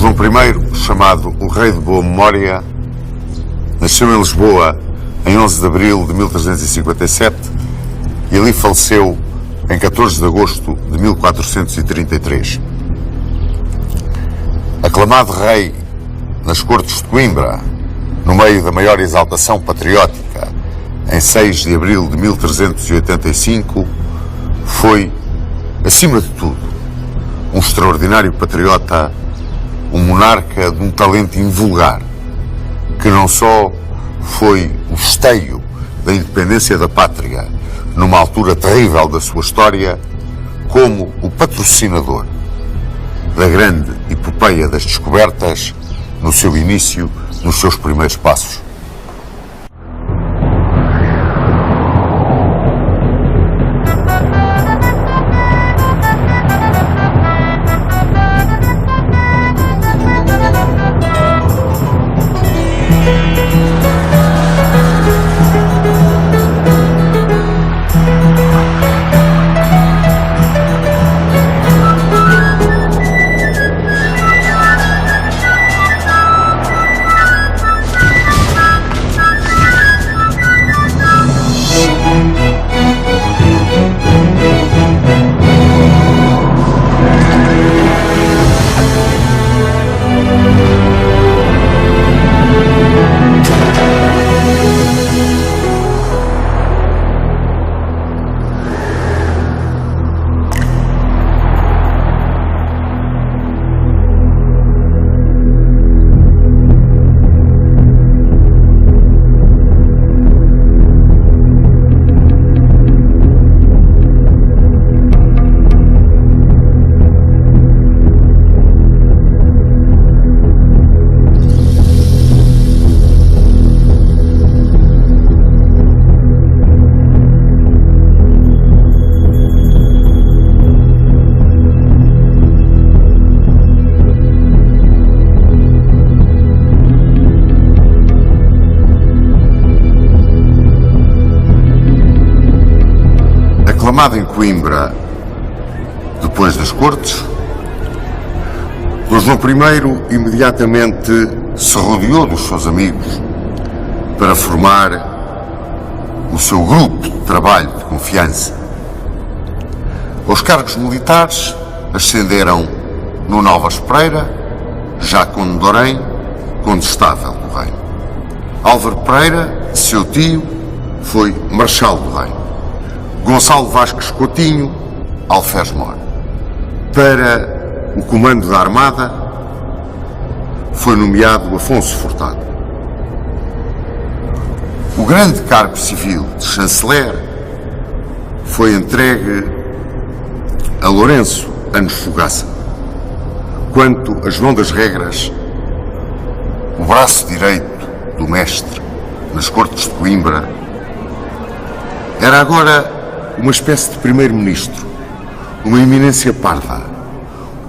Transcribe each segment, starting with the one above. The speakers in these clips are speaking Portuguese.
João I, chamado o Rei de Boa Memória, nasceu em Lisboa em 11 de abril de 1357 e ali faleceu em 14 de agosto de 1433. Aclamado rei nas cortes de Coimbra, no meio da maior exaltação patriótica, em 6 de abril de 1385, foi, acima de tudo, um extraordinário patriota, um monarca de um talento invulgar, que não só foi o esteio da independência da pátria numa altura terrível da sua história, como o patrocinador da grande epopeia das descobertas no seu início, nos seus primeiros passos. Aclamado em Coimbra, depois das cortes, Dom João I imediatamente se rodeou dos seus amigos para formar o seu grupo de trabalho de confiança. Aos cargos militares ascenderam Nuno Álvares Pereira, já conde de Orém, condestável do reino. Álvaro Pereira, seu tio, foi marechal do reino. Gonçalo Vasques Coutinho, alferes-mor. Para o comando da Armada foi nomeado Afonso Furtado. O grande cargo civil de chanceler foi entregue a Lourenço Anos Fogaça. Quanto a João das Regras, o braço direito do mestre nas cortes de Coimbra, era agora uma espécie de primeiro-ministro, uma eminência parda,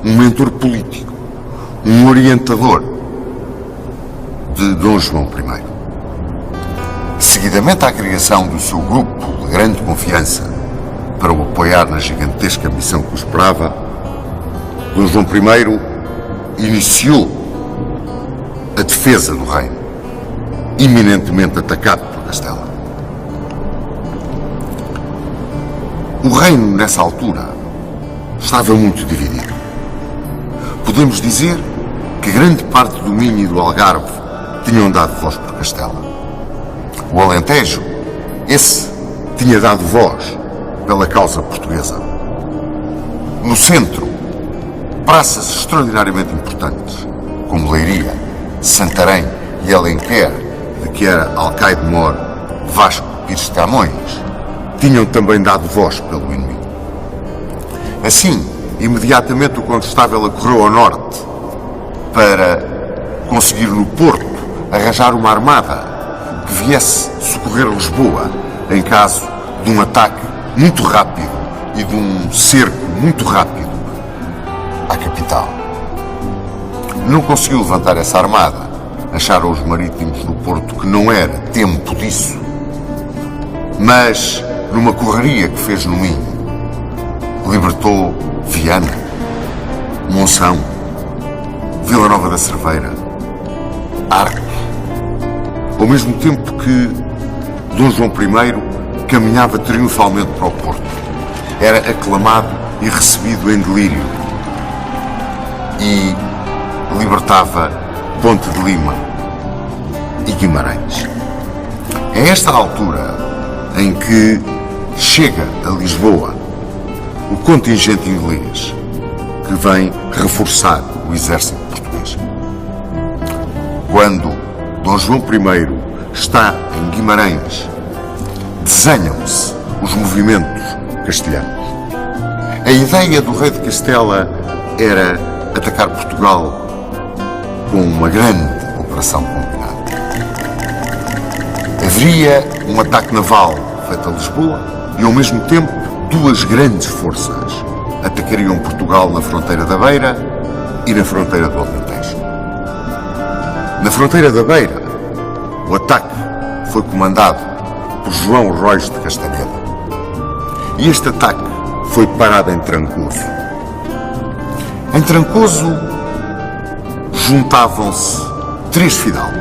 um mentor político, um orientador de Dom João I. Seguidamente à criação do seu grupo de grande confiança para o apoiar na gigantesca missão que o esperava, Dom João I iniciou a defesa do reino, iminentemente atacado por Castela. O reino, nessa altura, estava muito dividido. Podemos dizer que grande parte do Minho e do Algarve tinham dado voz por Castela. O Alentejo, esse tinha dado voz pela causa portuguesa. No centro, praças extraordinariamente importantes, como Leiria, Santarém e Alenquer, de que era alcaide-mor Vasco Pires de Camões, tinham também dado voz pelo inimigo. Assim, imediatamente o Condestável acorreu ao norte para conseguir no Porto arranjar uma armada que viesse socorrer Lisboa em caso de um ataque muito rápido e de um cerco muito rápido à capital. Não conseguiu levantar essa armada. Acharam os marítimos do Porto que não era tempo disso. Mas, numa correria que fez no Minho, libertou Viana, Monção, Vila Nova da Cerveira, Arcos, ao mesmo tempo que Dom João I caminhava triunfalmente para o Porto. Era aclamado e recebido em delírio e libertava Ponte de Lima e Guimarães. É esta altura em que chega a Lisboa o contingente inglês que vem reforçar o exército português. Quando Dom João I está em Guimarães, desenham-se os movimentos castelhanos. A ideia do rei de Castela era atacar Portugal com uma grande operação combinada. Haveria um ataque naval feito a Lisboa e, ao mesmo tempo, duas grandes forças atacariam Portugal na fronteira da Beira e na fronteira do Alentejo. Na fronteira da Beira, o ataque foi comandado por João Rois de Castanheira. E este ataque foi parado em Trancoso. Em Trancoso juntavam-se três fidalgos: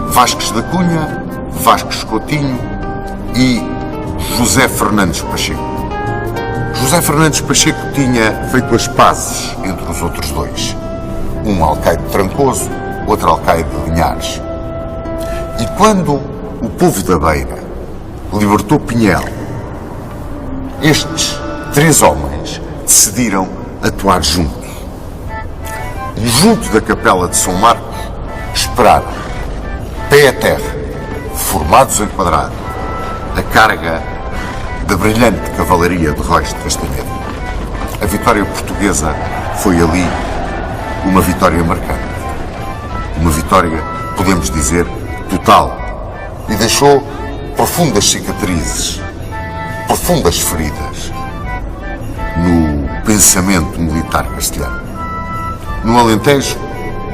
Vasques da Cunha, Vasques Coutinho e José Fernandes Pacheco. José Fernandes Pacheco tinha feito as pazes entre os outros dois. Um alcaide de Trancoso, outro alcaide de Linhares. E quando o povo da Beira libertou Pinhel, estes três homens decidiram atuar juntos. E junto da capela de São Marcos esperaram, pé a terra, formados em quadrado, a carga da brilhante cavalaria de Rois de Castanheira. A vitória portuguesa foi ali uma vitória marcante. Uma vitória, podemos dizer, total. E deixou profundas cicatrizes, profundas feridas no pensamento militar castelhano. No Alentejo,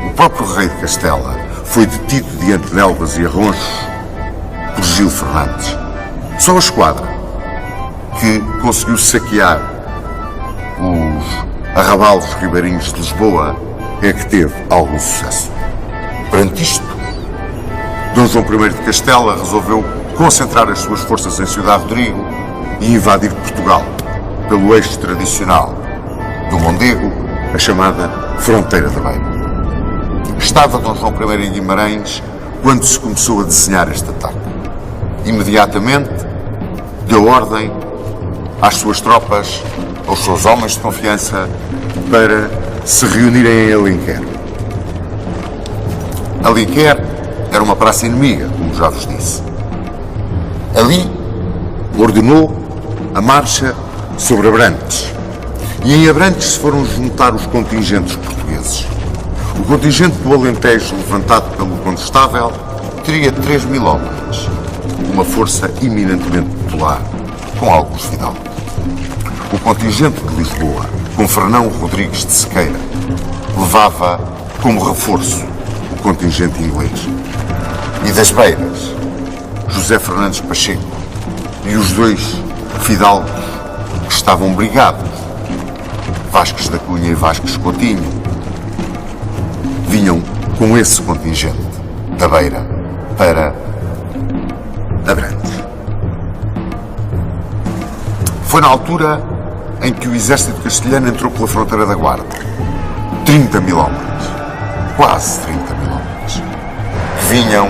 o próprio rei de Castela foi detido diante de Elvas e Arronchos por Gil Fernandes. Só a esquadra que conseguiu saquear os arrabalos ribeirinhos de Lisboa é que teve algum sucesso. Perante isto, Dom João I de Castela resolveu concentrar as suas forças em Ciudad Rodrigo e invadir Portugal pelo eixo tradicional do Mondego, a chamada Fronteira da Beira. Estava Dom João I em Guimarães quando se começou a desenhar este ataque. Imediatamente deu ordem às suas tropas, aos seus homens de confiança, para se reunirem em Alenquer. Alenquer era uma praça inimiga, como já vos disse. Ali ordenou a marcha sobre Abrantes. E em Abrantes se foram juntar os contingentes portugueses. O contingente do Alentejo, levantado pelo Condestável, teria 3.000 homens, uma força eminentemente popular, com alguns fidalgos. O contingente de Lisboa, com Fernão Rodrigues de Sequeira, levava como reforço o contingente inglês. E das Beiras, José Fernandes Pacheco e os dois fidalgos que estavam brigados, Vasques da Cunha e Vasques Coutinho, vinham com esse contingente da Beira para Abrantes. Foi na altura em que o exército castelhano entrou pela fronteira da Guarda. 30.000 homens, quase 30.000 homens, que vinham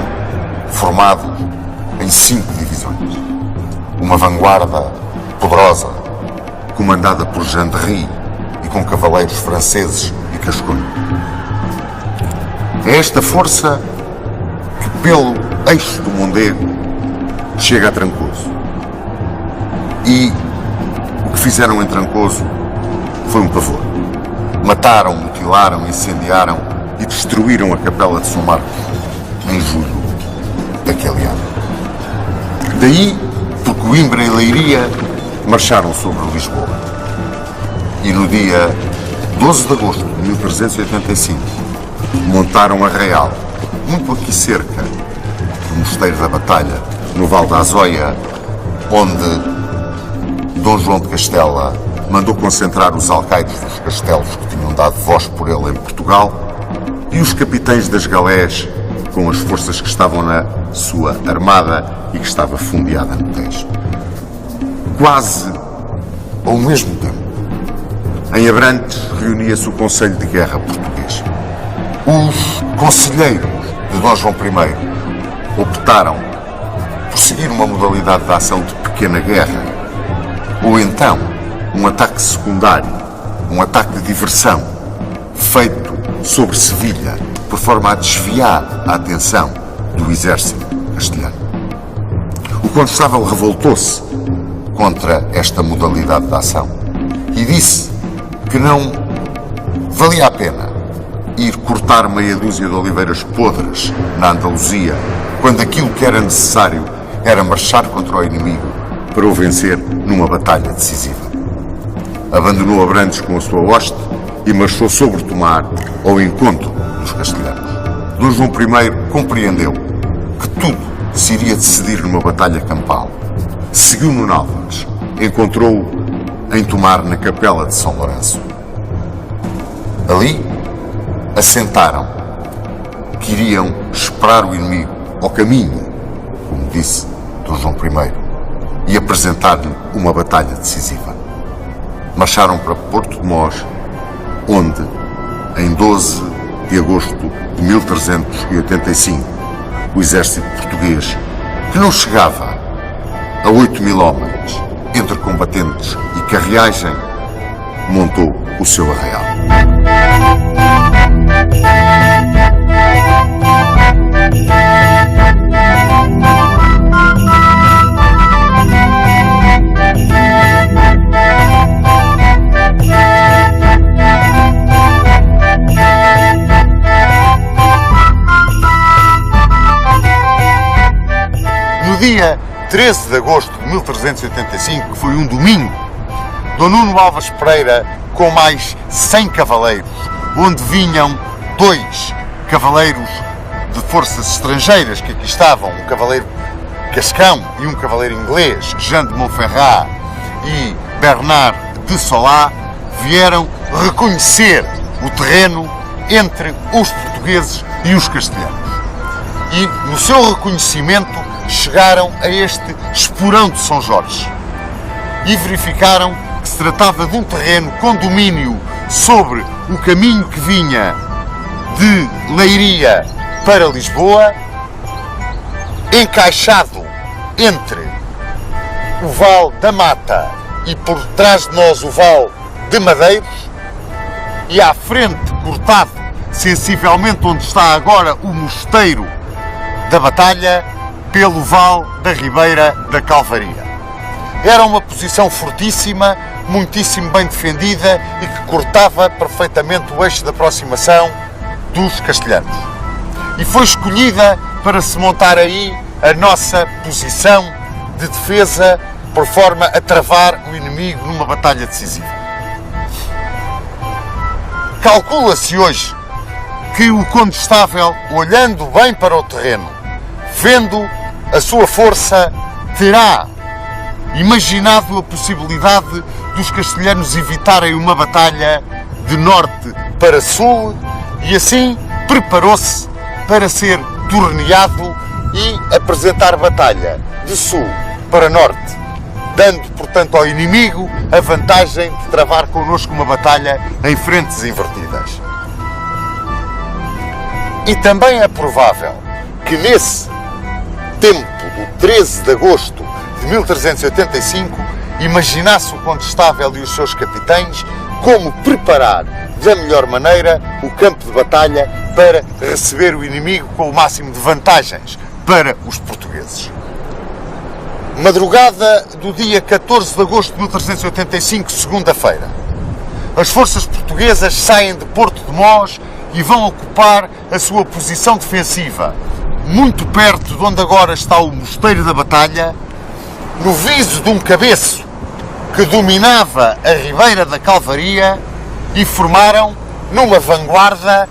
formados em 5 divisões. Uma vanguarda poderosa, comandada por Jean de Ries e com cavaleiros franceses e cascões. É esta força que, pelo eixo do Mondego, chega a Trancoso. E o que fizeram em Trancoso foi um pavor. Mataram, mutilaram, incendiaram e destruíram a capela de São Marcos em julho daquele ano. Daí, por Coimbra e Leiria, marcharam sobre Lisboa. E no dia 12 de agosto de 1385, montaram a Real, muito aqui cerca do Mosteiro da Batalha, no Val da Azóia, onde Dom João de Castela mandou concentrar os alcaides dos castelos que tinham dado voz por ele em Portugal e os capitães das galés com as forças que estavam na sua armada e que estava fundeada no Tejo. Quase ao mesmo tempo, em Abrantes reunia-se o Conselho de Guerra português. Os conselheiros de Dom João I optaram por seguir uma modalidade de ação de pequena guerra, ou então um ataque secundário, um ataque de diversão, feito sobre Sevilha, por forma a desviar a atenção do exército castelhano. O Condestável revoltou-se contra esta modalidade de ação e disse que não valia a pena ir cortar meia dúzia de oliveiras podres na Andaluzia, quando aquilo que era necessário era marchar contra o inimigo para o vencer numa batalha decisiva. Abandonou Abrantes com a sua hoste e marchou sobre Tomar ao encontro dos castelhanos. Dom João I compreendeu que tudo se iria decidir numa batalha campal. Seguiu no Náufragas, encontrou-o em Tomar na capela de São Lourenço. Ali assentaram que iriam esperar o inimigo ao caminho, como disse Dom João I, e apresentar-lhe uma batalha decisiva. Marcharam para Porto de Mós, onde, em 12 de agosto de 1385, o exército português, que não chegava a 8.000 homens, entre combatentes e carreagem, montou o seu arraial. No dia 13 de agosto de 1385, que foi um domingo, Dom Nuno Alves Pereira, com mais 100 cavaleiros, onde vinham 2 cavaleiros de forças estrangeiras que aqui estavam, um cavaleiro cascão e um cavaleiro inglês, Jean de Montferrat e Bernard de Solá, vieram reconhecer o terreno entre os portugueses e os castelhanos. E, no seu reconhecimento, chegaram a este esporão de São Jorge e verificaram que se tratava de um terreno com domínio sobre o caminho que vinha de Leiria para Lisboa, encaixado entre o Val da Mata e por trás de nós o Val de Madeiros, e à frente, cortado sensivelmente onde está agora o Mosteiro da Batalha, pelo Val da Ribeira da Calvaria. Era uma posição fortíssima, muitíssimo bem defendida e que cortava perfeitamente o eixo de aproximação dos castelhanos. E foi escolhida para se montar aí a nossa posição de defesa, por forma a travar o inimigo numa batalha decisiva. Calcula-se hoje que o Condestável, olhando bem para o terreno, vendo a sua força, terá imaginado a possibilidade dos castelhanos evitarem uma batalha de norte para sul e assim preparou-se para ser torneado e apresentar batalha de sul para norte, dando, portanto, ao inimigo a vantagem de travar connosco uma batalha em frentes invertidas. E também é provável que nesse tempo do 13 de agosto de 1385 imaginasse o Condestável e os seus capitães como preparar da melhor maneira o campo de batalha para receber o inimigo com o máximo de vantagens para os portugueses. Madrugada do dia 14 de agosto de 1385, segunda-feira, as forças portuguesas saem de Porto de Mós e vão ocupar a sua posição defensiva, muito perto de onde agora está o Mosteiro da Batalha, no viso de um cabeço que dominava a Ribeira da Calvaria, e formaram, numa vanguarda,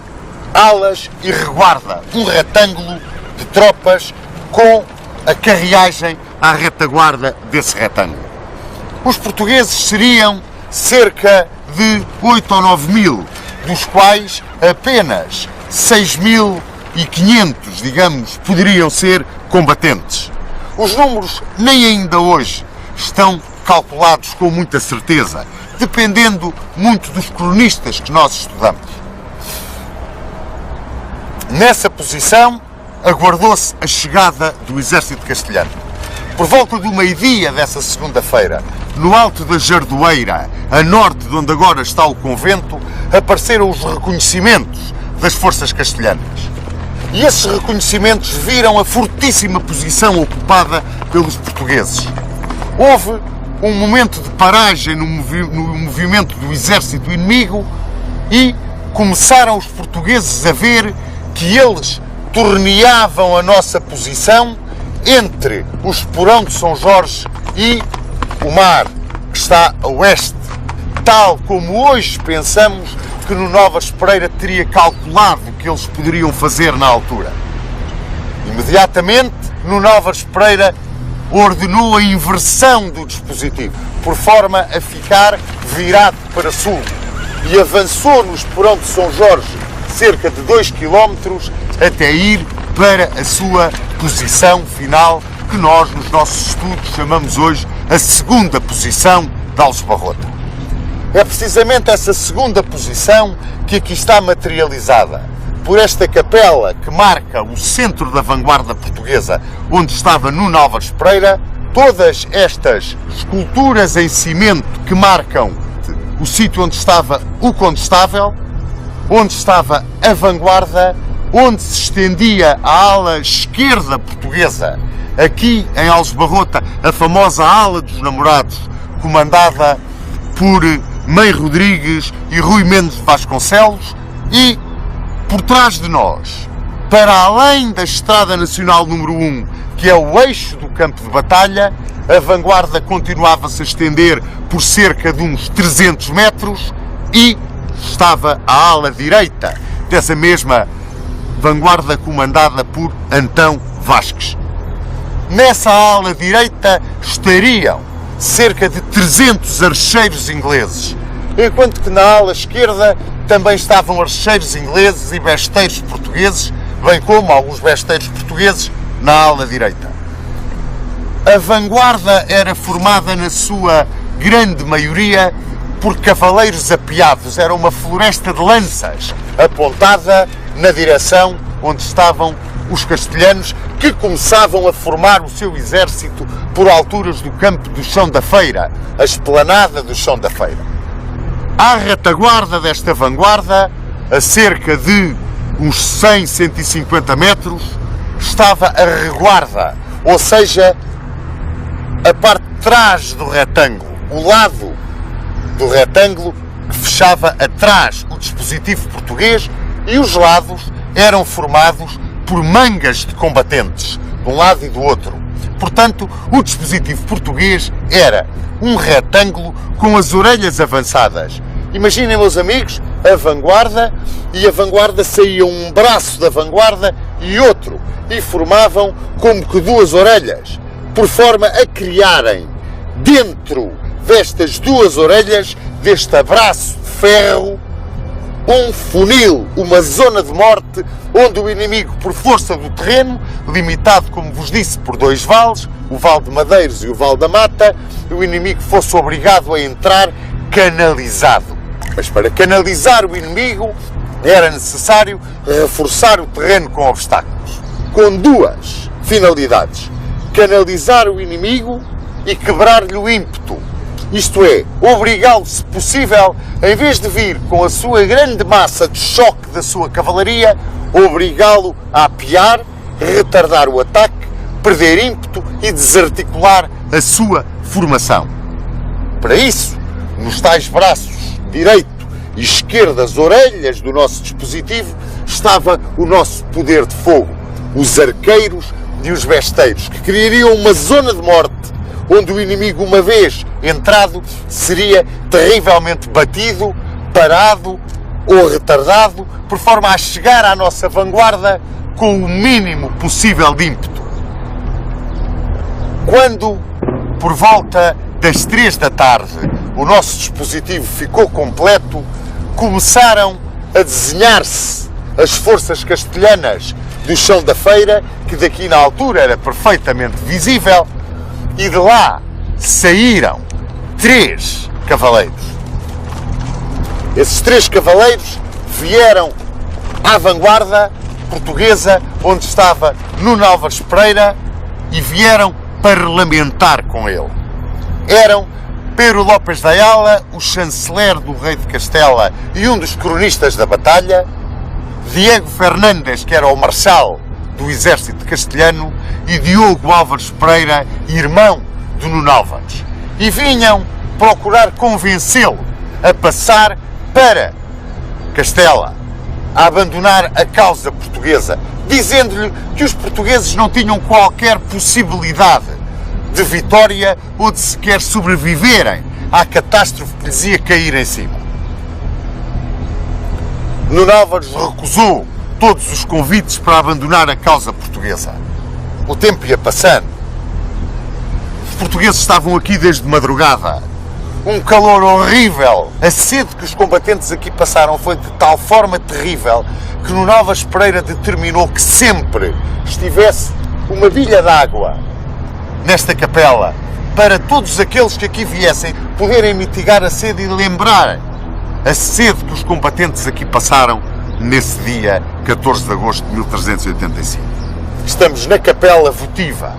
alas e reguarda, um retângulo de tropas com a carreagem à retaguarda desse retângulo. Os portugueses seriam cerca de 8 ou 9 mil, dos quais apenas 6.500, digamos, poderiam ser combatentes. Os números nem ainda hoje estão calculados com muita certeza, dependendo muito dos cronistas que nós estudamos. Nessa posição, aguardou-se a chegada do exército castelhano. Por volta do meio-dia dessa segunda-feira, no alto da Jardoeira, a norte de onde agora está o convento, apareceram os reconhecimentos das forças castelhanas. E esses reconhecimentos viram a fortíssima posição ocupada pelos portugueses. Houve um momento de paragem no movimento do exército inimigo e começaram os portugueses a ver que eles torneavam a nossa posição entre o Esporão de São Jorge e o mar, que está a oeste, tal como hoje pensamos que no Nova Espereira teria calculado que eles poderiam fazer na altura. Imediatamente, no Nova Espereira, ordenou a inversão do dispositivo, por forma a ficar virado para sul, e avançou no Esporão de São Jorge cerca de 2 km até ir para a sua posição final, que nós, nos nossos estudos, chamamos hoje a segunda posição de Aljubarrota. É precisamente essa segunda posição que aqui está materializada por esta capela que marca o centro da vanguarda portuguesa, onde estava no Nova Espereira, todas estas esculturas em cimento que marcam o sítio onde estava o Condestável, onde estava a vanguarda, onde se estendia a ala esquerda portuguesa, aqui em Aljubarrota, a famosa ala dos namorados, comandada por Mãe Rodrigues e Rui Mendes de Vasconcelos, e por trás de nós, para além da Estrada Nacional número 1, que é o eixo do campo de batalha, a vanguarda continuava-se a estender por cerca de uns 300 metros e estava a ala direita dessa mesma vanguarda comandada por Antão Vasques. Nessa ala direita estariam cerca de 300 archeiros ingleses, enquanto que na ala esquerda também estavam archeiros ingleses e besteiros portugueses, bem como alguns besteiros portugueses na ala direita. A vanguarda era formada na sua grande maioria por cavaleiros apeados, era uma floresta de lanças apontada na direção onde estavam os castelhanos, que começavam a formar o seu exército por alturas do campo do Chão da Feira, a esplanada do Chão da Feira. À retaguarda desta vanguarda, a cerca de uns 100, 150 metros, estava a reguarda, ou seja, a parte de trás do retângulo, o lado do retângulo que fechava atrás o dispositivo português, e os lados eram formados por mangas de combatentes, de um lado e do outro. Portanto, o dispositivo português era um retângulo com as orelhas avançadas. Imaginem, meus amigos, a vanguarda, e a vanguarda saía um braço da vanguarda e outro, e formavam como que duas orelhas, por forma a criarem dentro destas duas orelhas, deste abraço de ferro, um funil, uma zona de morte, onde o inimigo, por força do terreno, limitado, como vos disse, por dois vales, o Vale de Madeiros e o Vale da Mata, o inimigo fosse obrigado a entrar canalizado. Mas para canalizar o inimigo era necessário reforçar o terreno com obstáculos, com duas finalidades: canalizar o inimigo e quebrar-lhe o ímpeto. Isto é, obrigá-lo, se possível, em vez de vir com a sua grande massa de choque da sua cavalaria, obrigá-lo a apear, retardar o ataque, perder ímpeto e desarticular a sua formação. Para isso, nos tais braços direito e esquerdo, as orelhas do nosso dispositivo, estava o nosso poder de fogo, os arqueiros e os besteiros, que criariam uma zona de morte, onde o inimigo, uma vez entrado, seria terrivelmente batido, parado ou retardado, por forma a chegar à nossa vanguarda com o mínimo possível de ímpeto. Quando, por volta das 3 da tarde, o nosso dispositivo ficou completo, começaram a desenhar-se as forças castelhanas do chão da feira, que daqui na altura era perfeitamente visível, e de lá saíram 3 cavaleiros. Esses 3 cavaleiros vieram à vanguarda portuguesa, onde estava Nuno Álvares Pereira, e vieram parlamentar com ele. Eram Pero Lopes de Ayala, o chanceler do rei de Castela e um dos cronistas da batalha, Diego Fernandes, que era o marechal do exército castelhano, e Diogo Álvares Pereira, irmão do Nuno Álvares. E vinham procurar convencê-lo a passar para Castela, a abandonar a causa portuguesa, dizendo-lhe que os portugueses não tinham qualquer possibilidade de vitória ou de sequer sobreviverem à catástrofe que lhes ia cair em cima. Nuno Álvares recusou todos os convites para abandonar a causa portuguesa. O tempo ia passando. Os portugueses estavam aqui desde madrugada. Um calor horrível. A sede que os combatentes aqui passaram foi de tal forma terrível que Nuno Álvares Pereira determinou que sempre estivesse uma bilha de água nesta capela, para todos aqueles que aqui viessem poderem mitigar a sede e lembrar a sede que os combatentes aqui passaram nesse dia 14 de agosto de 1385. Estamos na capela votiva,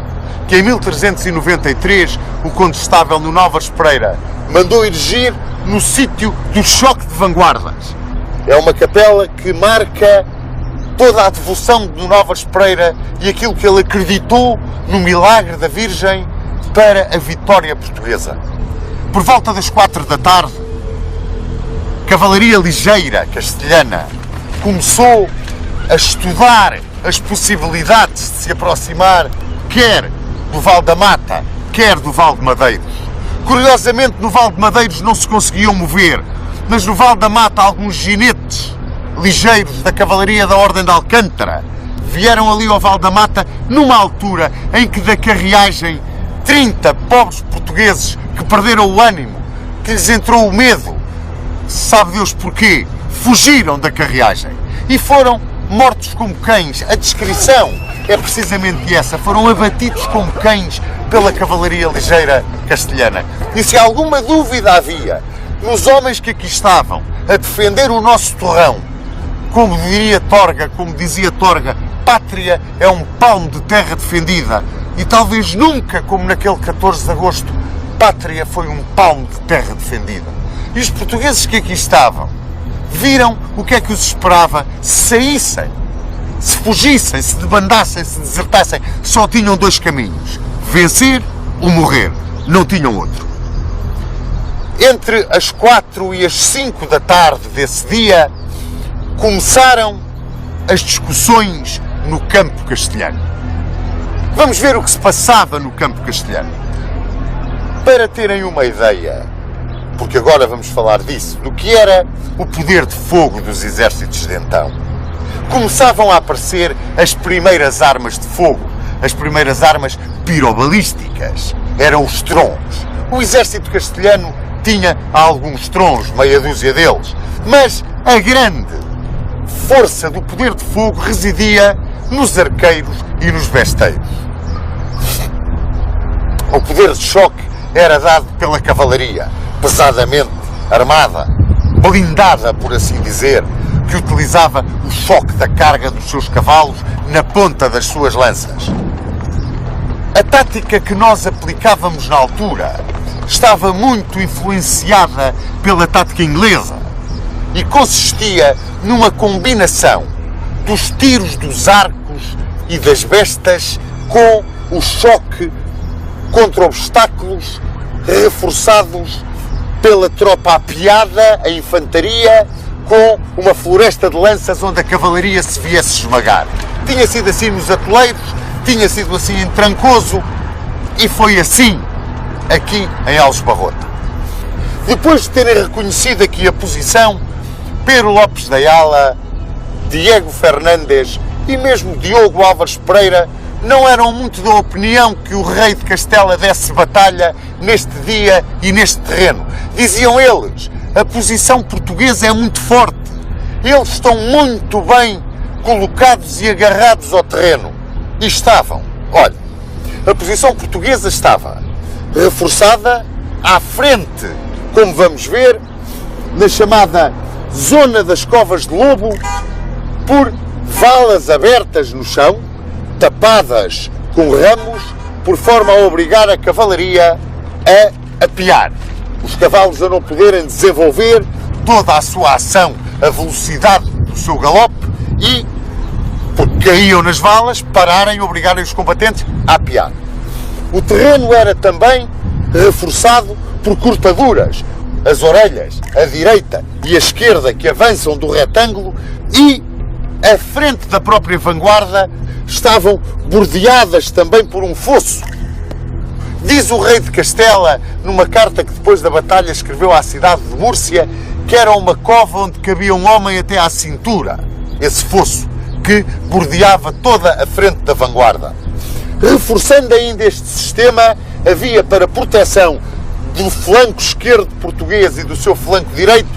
que em 1393 o condestável Nuno Álvares Pereira mandou erigir no sítio do choque de vanguardas. É uma capela que marca toda a devoção de Nuno Álvares Pereira e aquilo que ele acreditou no milagre da Virgem para a vitória portuguesa. Por volta das 4 da tarde, cavalaria ligeira castelhana começou a estudar as possibilidades de se aproximar quer do Val da Mata, quer do Val de Madeiros. Curiosamente, no Val de Madeiros não se conseguiam mover, mas no Val da Mata alguns ginetes ligeiros da cavalaria da Ordem de Alcântara vieram ali ao Val da Mata numa altura em que da carreagem 30 pobres portugueses que perderam o ânimo, que lhes entrou o medo, sabe Deus porquê, fugiram da carreagem e foram mortos como cães. A descrição é precisamente essa, foram abatidos como cães pela cavalaria ligeira castelhana. E se alguma dúvida havia nos homens que aqui estavam a defender o nosso torrão, como dizia Torga, pátria é um palmo de terra defendida, e talvez nunca, como naquele 14 de agosto, pátria foi um palmo de terra defendida. E os portugueses que aqui estavam viram o que é que os esperava, se saíssem, se fugissem, se debandassem, se desertassem, só tinham 2 caminhos: vencer ou morrer, não tinham outro. Entre as 4 e as 5 da tarde desse dia, começaram as discussões no campo castelhano. Vamos ver o que se passava no campo castelhano. Para terem uma ideia, porque agora vamos falar disso, do que era o poder de fogo dos exércitos de então. Começavam a aparecer as primeiras armas de fogo, as primeiras armas pirobalísticas. Eram os trons. O exército castelhano tinha alguns trons, meia dúzia deles, mas a grande força do poder de fogo residia nos arqueiros e nos besteiros. O poder de choque era dado pela cavalaria, pesadamente armada, blindada, por assim dizer, que utilizava o choque da carga dos seus cavalos na ponta das suas lanças. A tática que nós aplicávamos na altura estava muito influenciada pela tática inglesa e consistia numa combinação dos tiros dos arcos e das bestas com o choque contra obstáculos reforçados pela tropa apiada, a infantaria, com uma floresta de lanças onde a cavalaria se viesse esmagar. Tinha sido assim nos atoleiros, tinha sido assim em Trancoso e foi assim aqui em Alves Barrota. Depois de terem reconhecido aqui a posição, Pero Lopes de Ayala, Diego Fernandes e mesmo Diogo Álvares Pereira não eram muito da opinião que o rei de Castela desse batalha neste dia e neste terreno. Diziam eles, a posição portuguesa é muito forte, eles estão muito bem colocados e agarrados ao terreno. E estavam. Olha, a posição portuguesa estava reforçada à frente, como vamos ver, na chamada Zona das Covas de Lobo, por valas abertas no chão, tapadas com ramos, por forma a obrigar a cavalaria a apiar. Os cavalos a não poderem desenvolver toda a sua ação, a velocidade do seu galope e, porque caíam nas valas, pararem e obrigarem os combatentes a apiar. O terreno era também reforçado por cortaduras, as orelhas, a direita e a esquerda que avançam do retângulo e a frente da própria vanguarda estavam bordeadas também por um fosso. Diz o rei de Castela, numa carta que depois da batalha escreveu à cidade de Múrcia, que era uma cova onde cabia um homem até à cintura, esse fosso, que bordeava toda a frente da vanguarda. Reforçando ainda este sistema, havia para proteção do flanco esquerdo português e do seu flanco direito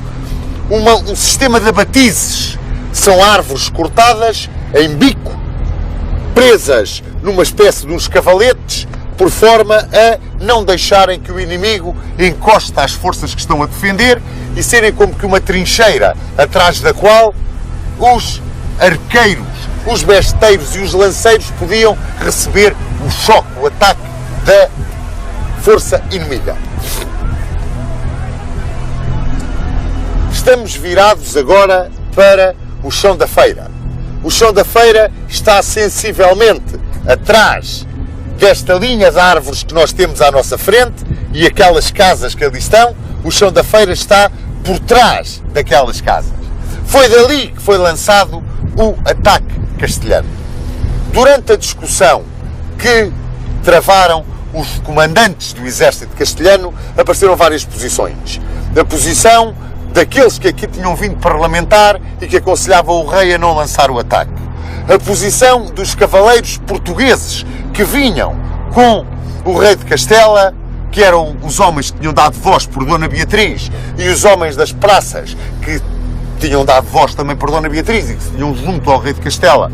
um sistema de abatizes. São árvores cortadas em bico, presas numa espécie de uns cavaletes, por forma a não deixarem que o inimigo encoste às forças que estão a defender e serem como que uma trincheira, atrás da qual os arqueiros, os besteiros e os lanceiros podiam receber o choque, o ataque da força inimiga. Estamos virados agora para o chão da feira. O chão da feira está sensivelmente atrás desta linha de árvores que nós temos à nossa frente e aquelas casas que ali estão. O chão da feira está por trás daquelas casas. Foi dali que foi lançado o ataque castelhano. Durante a discussão que travaram os comandantes do exército castelhano, apareceram várias posições. A posição daqueles que aqui tinham vindo parlamentar e que aconselhavam o rei a não lançar o ataque. A posição dos cavaleiros portugueses que vinham com o rei de Castela, que eram os homens que tinham dado voz por Dona Beatriz, e os homens das praças que tinham dado voz também por Dona Beatriz e que se tinham junto ao rei de Castela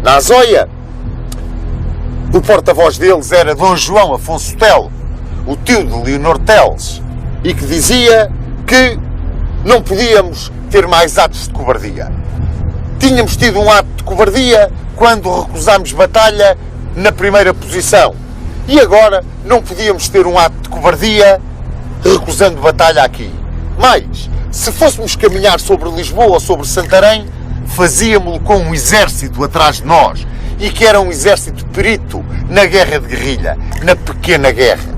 na Azóia. O porta-voz deles era Dom João Afonso Telo, o tio de Leonor Teles, e que dizia que não podíamos ter mais atos de cobardia. Tínhamos tido um ato de cobardia quando recusámos batalha na primeira posição. E agora não podíamos ter um ato de cobardia recusando batalha aqui. Mas, se fôssemos caminhar sobre Lisboa ou sobre Santarém, fazíamos-lo com um exército atrás de nós, e que era um exército perito na guerra de guerrilha, na pequena guerra,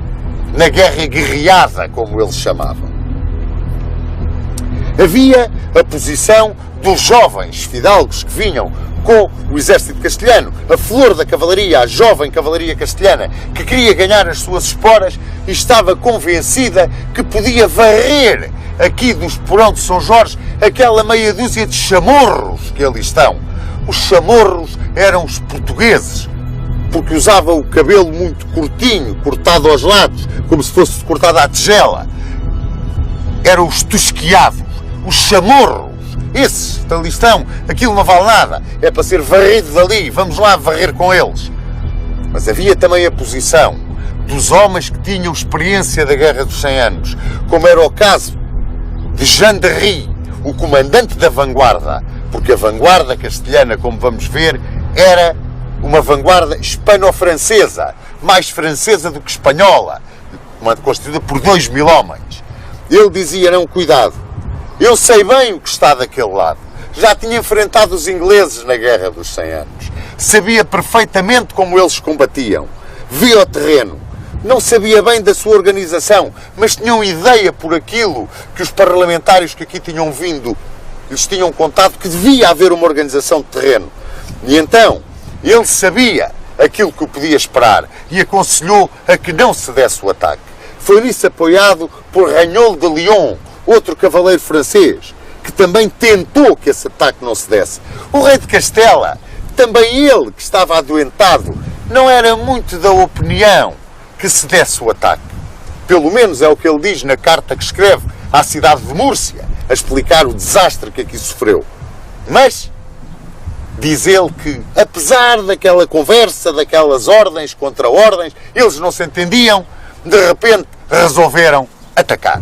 na guerra guerreada, como eles chamavam. Havia a posição dos jovens fidalgos que vinham com o exército castelhano, a flor da cavalaria, a jovem cavalaria castelhana, que queria ganhar as suas esporas e estava convencida que podia varrer aqui do Esporão de São Jorge aquela meia dúzia de chamorros que ali estão. Os chamorros eram os portugueses, porque usavam o cabelo muito curtinho, cortado aos lados, como se fosse cortado à tigela. Eram os tosquiados, os chamorros, esses ali estão, aquilo não vale nada, é para ser varrido dali, vamos lá varrer com eles. Mas havia também a posição dos homens que tinham experiência da Guerra dos 100 Anos, como era o caso de Jean de Ry, o comandante da vanguarda, porque a vanguarda castelhana, como vamos ver, era uma vanguarda hispano-francesa, mais francesa do que espanhola, constituída por 2.000 homens. Ele dizia, não, cuidado, eu sei bem o que está daquele lado. Já tinha enfrentado os ingleses na Guerra dos 100 Anos. Sabia perfeitamente como eles combatiam. Via o terreno. Não sabia bem da sua organização, mas tinham ideia por aquilo que os parlamentares que aqui tinham vindo lhes tinham contado que devia haver uma organização de terreno. E então, ele sabia aquilo que o podia esperar e aconselhou a que não se desse o ataque. Foi nisso apoiado por Ragnol de Lyon, outro cavaleiro francês, que também tentou que esse ataque não se desse. O rei de Castela também ele, que estava adoentado, não era muito da opinião que se desse o ataque. Pelo menos é o que ele diz na carta que escreve à cidade de Múrcia, a explicar o desastre que aqui sofreu. Mas diz ele que, apesar daquela conversa, daquelas ordens contra ordens, eles não se entendiam, de repente resolveram atacar.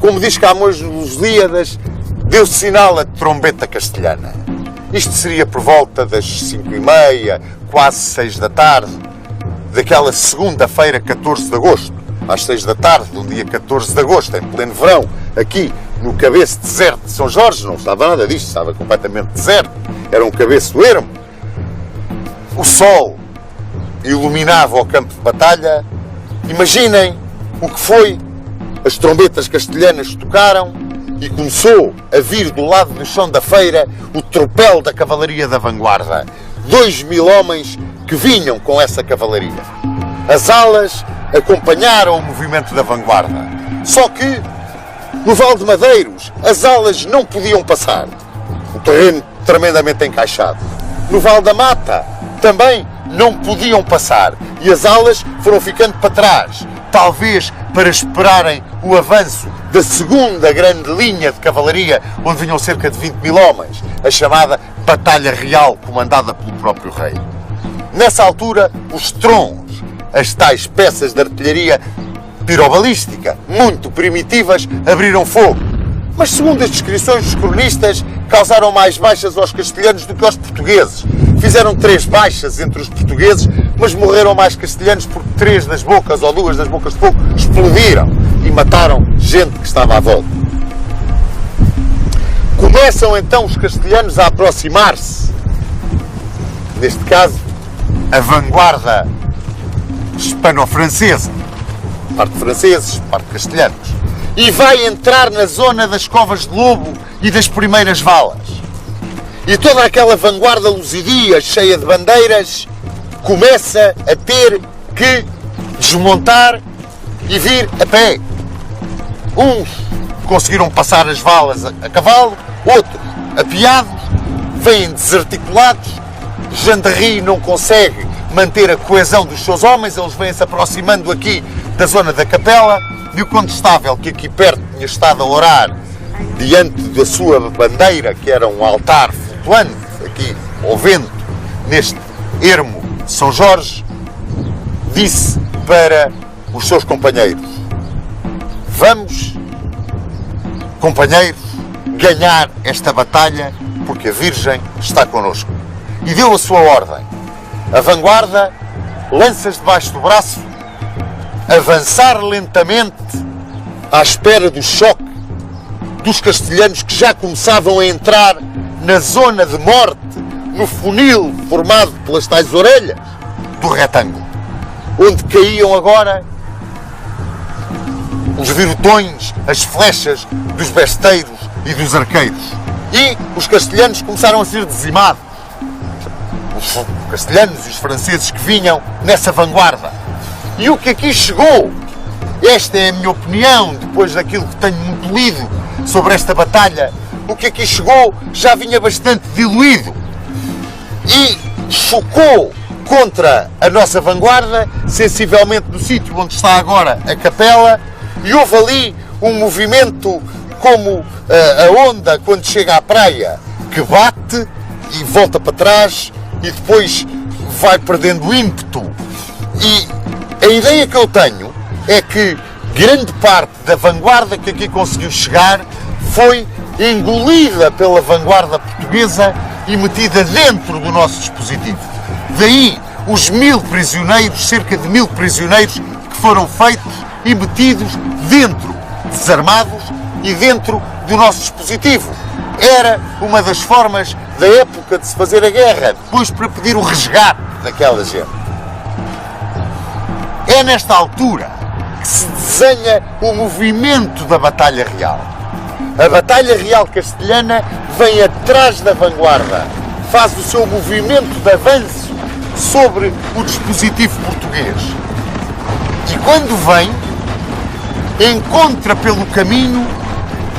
Como diz Camões nos Lusíadas, deu-se sinal a trombeta castelhana. Isto seria por volta das 5h30, quase 6 da tarde, daquela segunda-feira, 14 de agosto, às 6 da tarde, de um dia 14 de agosto, em pleno verão, aqui no cabeço deserto de São Jorge. Não estava nada disto, estava completamente deserto, era um cabeço ermo. O sol iluminava o campo de batalha. Imaginem o que foi. As trombetas castelhanas tocaram e começou a vir do lado do chão da feira o tropel da cavalaria da vanguarda. 2.000 homens que vinham com essa cavalaria. As alas acompanharam o movimento da vanguarda. Só que no Vale de Madeiros as alas não podiam passar. O terreno tremendamente encaixado. No Vale da Mata também não podiam passar. E as alas foram ficando para trás. Talvez para esperarem o avanço da segunda grande linha de cavalaria, onde vinham cerca de 20.000 homens, a chamada Batalha Real, comandada pelo próprio rei. Nessa altura, os trons, as tais peças de artilharia pirobalística, muito primitivas, abriram fogo. Mas, segundo as descrições dos cronistas, causaram mais baixas aos castelhanos do que aos portugueses. Fizeram 3 baixas entre os portugueses, mas morreram mais castelhanos porque 3 das bocas ou 2 das bocas de fogo explodiram e mataram gente que estava à volta. Começam então os castelhanos a aproximar-se. Neste caso, a vanguarda hispano-francesa. Parte franceses, parte castelhanos. E vai entrar na zona das covas de lobo e das primeiras valas. E toda aquela vanguarda luzidia, cheia de bandeiras, começa a ter que desmontar e vir a pé. Uns conseguiram passar as valas a cavalo, outros apiados, vêm desarticulados. Jandarri não consegue manter a coesão dos seus homens, eles vêm-se aproximando aqui da zona da capela, e o condestável que aqui perto tinha estado a orar diante da sua bandeira, que era um altar flutuante, aqui ao vento, neste ermo de São Jorge, disse para os seus companheiros: vamos, companheiros, ganhar esta batalha, porque a Virgem está connosco. E deu a sua ordem. A vanguarda, lanças debaixo do braço, avançar lentamente à espera do choque dos castelhanos que já começavam a entrar na zona de morte, no funil formado pelas tais orelhas do retângulo, onde caíam agora os virotões, as flechas dos besteiros e dos arqueiros. E os castelhanos começaram a ser dizimados. Os castelhanos e os franceses que vinham nessa vanguarda. E o que aqui chegou, esta é a minha opinião, depois daquilo que tenho muito lido sobre esta batalha, o que aqui chegou já vinha bastante diluído e chocou contra a nossa vanguarda, sensivelmente no sítio onde está agora a capela, e houve ali um movimento como a onda quando chega à praia, que bate e volta para trás e depois vai perdendo ímpeto. E a ideia que eu tenho é que grande parte da vanguarda que aqui conseguiu chegar foi engolida pela vanguarda portuguesa e metida dentro do nosso dispositivo. Daí os 1.000 prisioneiros, cerca de 1.000 prisioneiros que foram feitos e metidos dentro, desarmados e dentro do nosso dispositivo. Era uma das formas da época de se fazer a guerra, depois para pedir o resgate daquela gente. É nesta altura que se desenha o movimento da Batalha Real. A Batalha Real Castelhana vem atrás da vanguarda, faz o seu movimento de avanço sobre o dispositivo português. E quando vem, encontra pelo caminho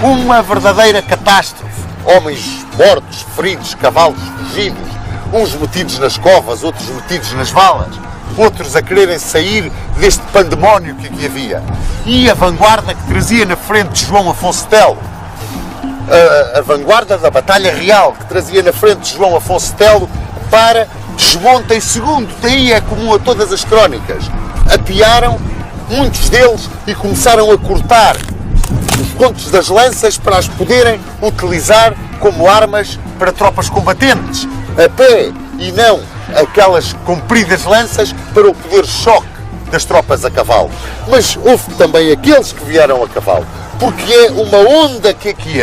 uma verdadeira catástrofe. Homens mortos, feridos, cavalos fugidos, uns metidos nas covas, outros metidos nas valas, outros a quererem sair deste pandemónio que aqui havia. E a vanguarda que trazia na frente João Afonso Telo, a vanguarda da Batalha Real, que trazia na frente João Afonso Telo para desmonte em segundo. Daí é comum a todas as crónicas. Apearam muitos deles e começaram a cortar os pontos das lanças para as poderem utilizar como armas para tropas combatentes, a pé, e não aquelas compridas lanças para o poder choque das tropas a cavalo. Mas houve também aqueles que vieram a cavalo, porque é uma onda que aqui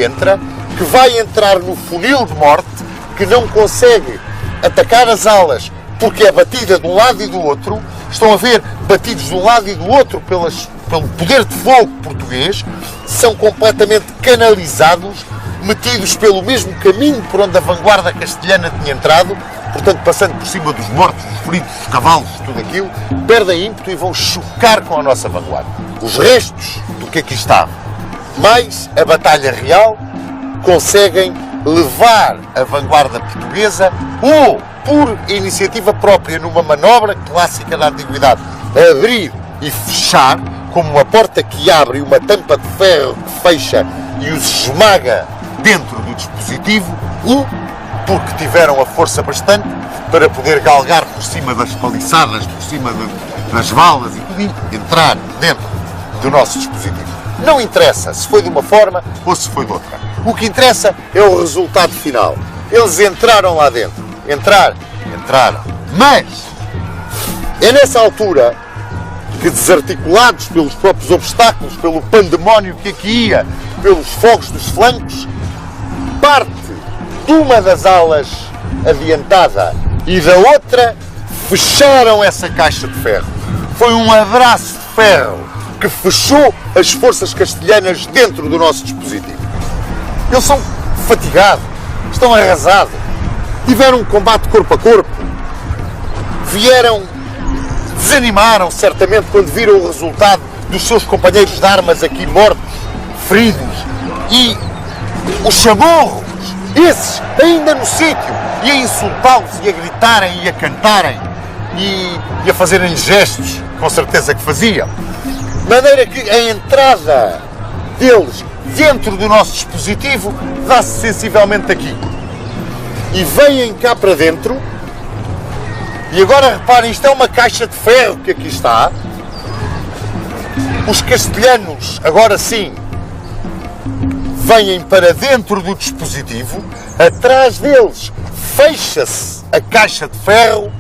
entra, que vai entrar no funil de morte, que não consegue atacar as alas porque é batida de um lado e do outro. Estão a ver, batidos de um lado e do outro pelo poder de fogo português, são completamente canalizados, metidos pelo mesmo caminho por onde a vanguarda castelhana tinha entrado, portanto passando por cima dos mortos, dos feridos, dos cavalos, tudo aquilo, perdem ímpeto e vão chocar com a nossa vanguarda. Os restos do que aqui estava, mais a Batalha Real, conseguem levar a vanguarda portuguesa, ou por iniciativa própria, numa manobra clássica da antiguidade, a abrir e fechar, como uma porta que abre e uma tampa de ferro que fecha e os esmaga dentro do dispositivo, ou porque tiveram a força bastante para poder galgar por cima das paliçadas, por cima das valas e tudo, entrar dentro do nosso dispositivo. Não interessa se foi de uma forma ou se foi de outra. O que interessa é o resultado final. Eles entraram lá dentro. Entraram. Mas é nessa altura que, desarticulados pelos próprios obstáculos, pelo pandemónio que aqui ia, pelos fogos dos flancos, parte de uma das alas adiantada e da outra fecharam essa caixa de ferro. Foi um abraço de ferro que fechou as forças castelhanas dentro do nosso dispositivo. Eles são fatigados, estão arrasados, tiveram um combate corpo a corpo, desanimaram certamente quando viram o resultado dos seus companheiros de armas aqui mortos, feridos, e os chamorros, esses ainda no sítio, e a insultá-los, e a gritarem, e a cantarem, e a fazerem gestos, com certeza que faziam. De maneira que a entrada deles dentro do nosso dispositivo dá-se sensivelmente aqui. E vêm cá para dentro, e agora reparem, isto é uma caixa de ferro que aqui está. Os castelhanos, agora sim, vêm para dentro do dispositivo, atrás deles fecha-se a caixa de ferro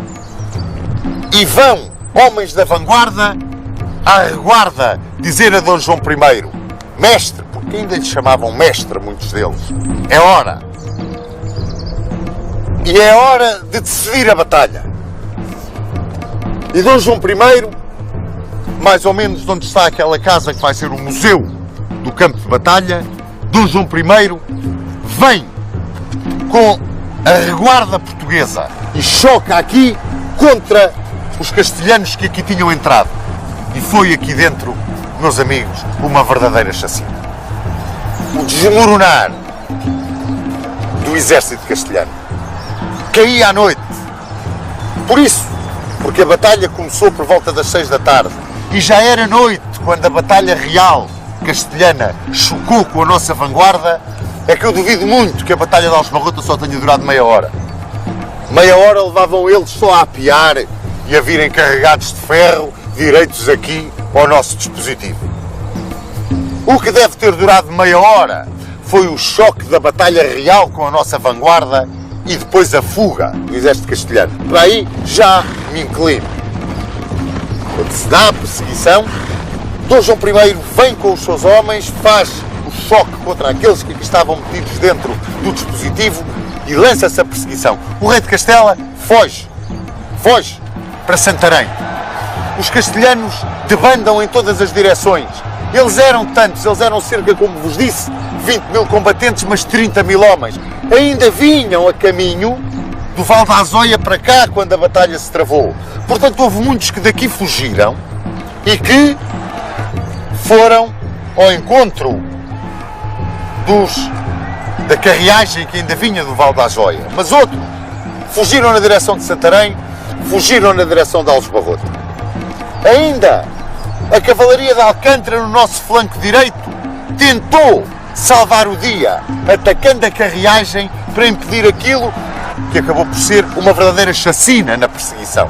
e vão homens da vanguarda à reguarda dizer a Dom João I, mestre, porque ainda lhe chamavam mestre muitos deles, é hora. E é hora de decidir a batalha. E Dom João I, mais ou menos de onde está aquela casa que vai ser o museu do campo de batalha, Dom João I vem com a reguarda portuguesa e choca aqui contra os castelhanos que aqui tinham entrado. E foi aqui dentro, meus amigos, uma verdadeira chacina. O desmoronar do exército castelhano. Caía à noite. Por isso, porque a batalha começou por volta das 6 da tarde e já era noite quando a Batalha Real castelhana chocou com a nossa vanguarda, é que eu duvido muito que a Batalha de Aljubarrota só tenha durado meia hora. Meia hora levavam eles só a apear e a virem carregados de ferro, direitos aqui ao nosso dispositivo. O que deve ter durado meia hora foi o choque da Batalha Real com a nossa vanguarda e depois a fuga do exército castelhano. Para aí já me inclino. Quando se dá a perseguição, Dom João I vem com os seus homens, faz o choque contra aqueles que estavam metidos dentro do dispositivo e lança-se a perseguição. O rei de Castela foge para Santarém. Os castelhanos debandam em todas as direções. Eles eram tantos, eles eram cerca, como vos disse, 20 mil combatentes, mas 30 mil homens. Ainda vinham a caminho do Val da Azóia para cá quando a batalha se travou. Portanto, houve muitos que daqui fugiram e que foram ao encontro dos da carreagem que ainda vinha do Val da Joia, mas outros fugiram na direção de Santarém, fugiram na direção de Aljubarrota. Ainda a cavalaria de Alcântara no nosso flanco direito tentou salvar o dia, atacando a carreagem para impedir aquilo que acabou por ser uma verdadeira chacina na perseguição.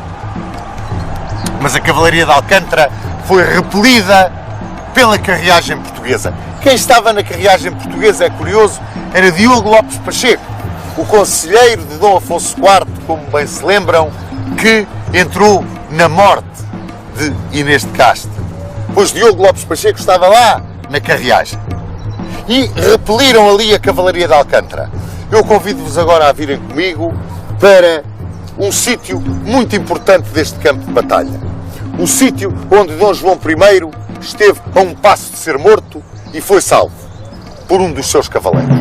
Mas a cavalaria de Alcântara foi repelida pela carreagem portuguesa. Quem estava na carreagem portuguesa, é curioso, era Diogo Lopes Pacheco, o conselheiro de Dom Afonso IV, como bem se lembram, que entrou na morte de Inês de Castro. Pois Diogo Lopes Pacheco estava lá na carreagem. E repeliram ali a cavalaria de Alcântara. Eu convido-vos agora a virem comigo para um sítio muito importante deste campo de batalha. O sítio onde Dom João I esteve a um passo de ser morto e foi salvo por um dos seus cavaleiros.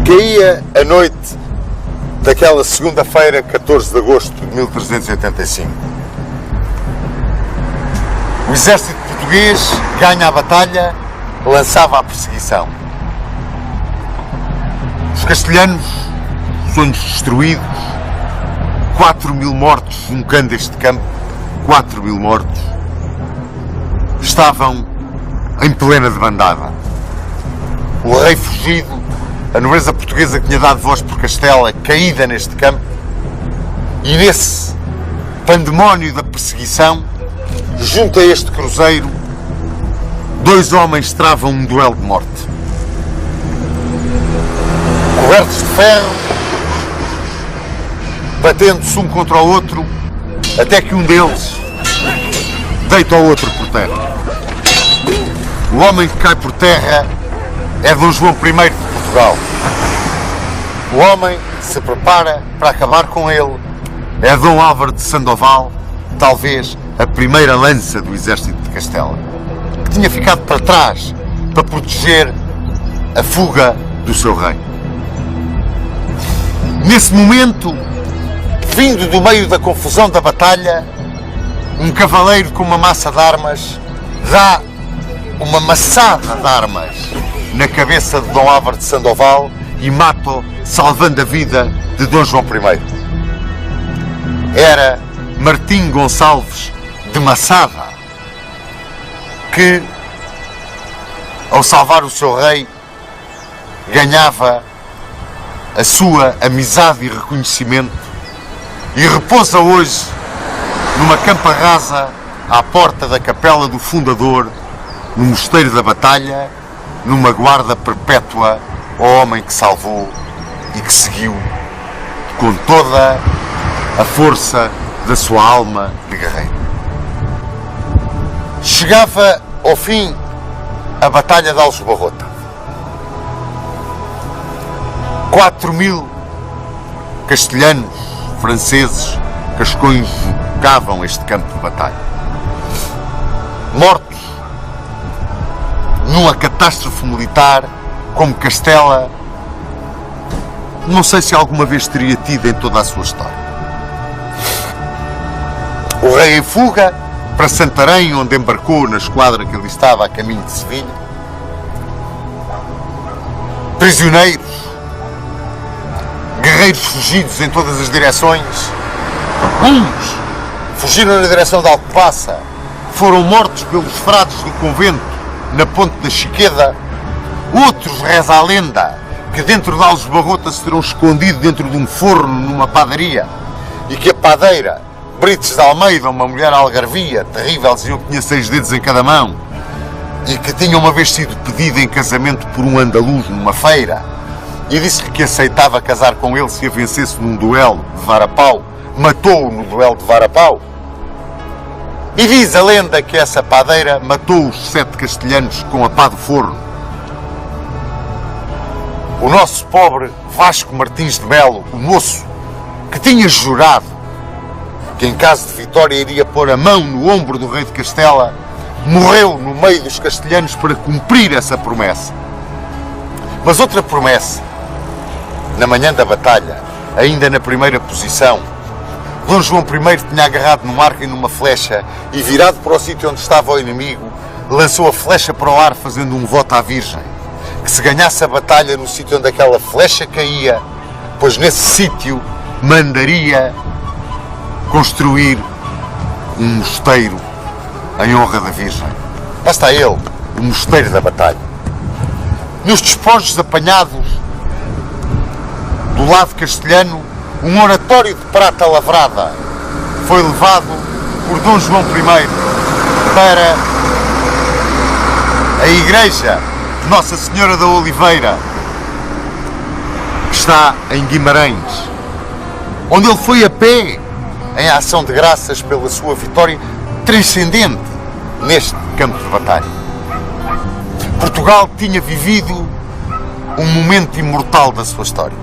Caía a noite daquela segunda-feira, 14 de agosto de 1385. O exército português ganha a batalha, lançava a perseguição. Os castelhanos, sonhos destruídos, 4.000 mortos juncando este campo, 4.000 mortos, estavam em plena debandada. O rei fugido, a nobreza portuguesa que tinha dado voz por Castela, caída neste campo, e nesse pandemónio da perseguição, junto a este cruzeiro, dois homens travam um duelo de morte. Cobertos de ferro, batendo-se um contra o outro, até que um deles deita o outro por terra. O homem que cai por terra é Dom João I de Portugal. O homem que se prepara para acabar com ele é Dom Álvaro de Sandoval, talvez a primeira lança do exército de Castela, que tinha ficado para trás para proteger a fuga do seu rei. Nesse momento, vindo do meio da confusão da batalha, um cavaleiro com uma massa de armas dá uma maçada de armas na cabeça de Dom Álvaro de Sandoval e mata-o, salvando a vida de Dom João I. Era Martim Gonçalves de Maçada que, ao salvar o seu rei, ganhava a sua amizade e reconhecimento e repousa hoje numa campa rasa à porta da capela do fundador, no Mosteiro da Batalha, numa guarda perpétua ao homem que salvou e que seguiu com toda a força da sua alma de guerreiro. Chegava ao fim a Batalha de Aljubarrota. 4.000 castelhanos, franceses, cascões jogavam este campo de batalha. Mortos numa catástrofe militar como Castela não sei se alguma vez teria tido em toda a sua história. O rei em fuga para Santarém, onde embarcou na esquadra que ali estava a caminho de Sevilha. Prisioneiros, guerreiros fugidos em todas as direções. Uns fugiram na direção de Alcobaça, foram mortos pelos frades do convento na ponte da Chiqueda. Outros, reza a lenda, que dentro de Aljubarrota se terão escondido dentro de um forno numa padaria e que a padeira, Brites de Almeida, uma mulher algarvia, terrível, diziam que tinha 6 dedos em cada mão e que tinha uma vez sido pedida em casamento por um andaluz numa feira e disse-lhe que aceitava casar com ele se a vencesse num duelo de vara-pau, matou-o no duelo de vara-pau. E diz a lenda que essa padeira matou os 7 castelhanos com a pá do forno. O nosso pobre Vasco Martins de Melo, o moço, que tinha jurado que em caso de vitória iria pôr a mão no ombro do rei de Castela, morreu no meio dos castelhanos para cumprir essa promessa. Mas outra promessa, na manhã da batalha, ainda na primeira posição, Dom João I tinha agarrado num arco e numa flecha e, virado para o sítio onde estava o inimigo, lançou a flecha para o ar fazendo um voto à Virgem, que se ganhasse a batalha no sítio onde aquela flecha caía, pois nesse sítio mandaria construir um mosteiro em honra da Virgem. Lá está ele, o mosteiro da batalha. Nos despojos apanhados do lado castelhano, um oratório de prata lavrada foi levado por Dom João I para a igreja Nossa Senhora da Oliveira, que está em Guimarães, onde ele foi a pé em ação de graças pela sua vitória transcendente neste campo de batalha. Portugal tinha vivido um momento imortal da sua história.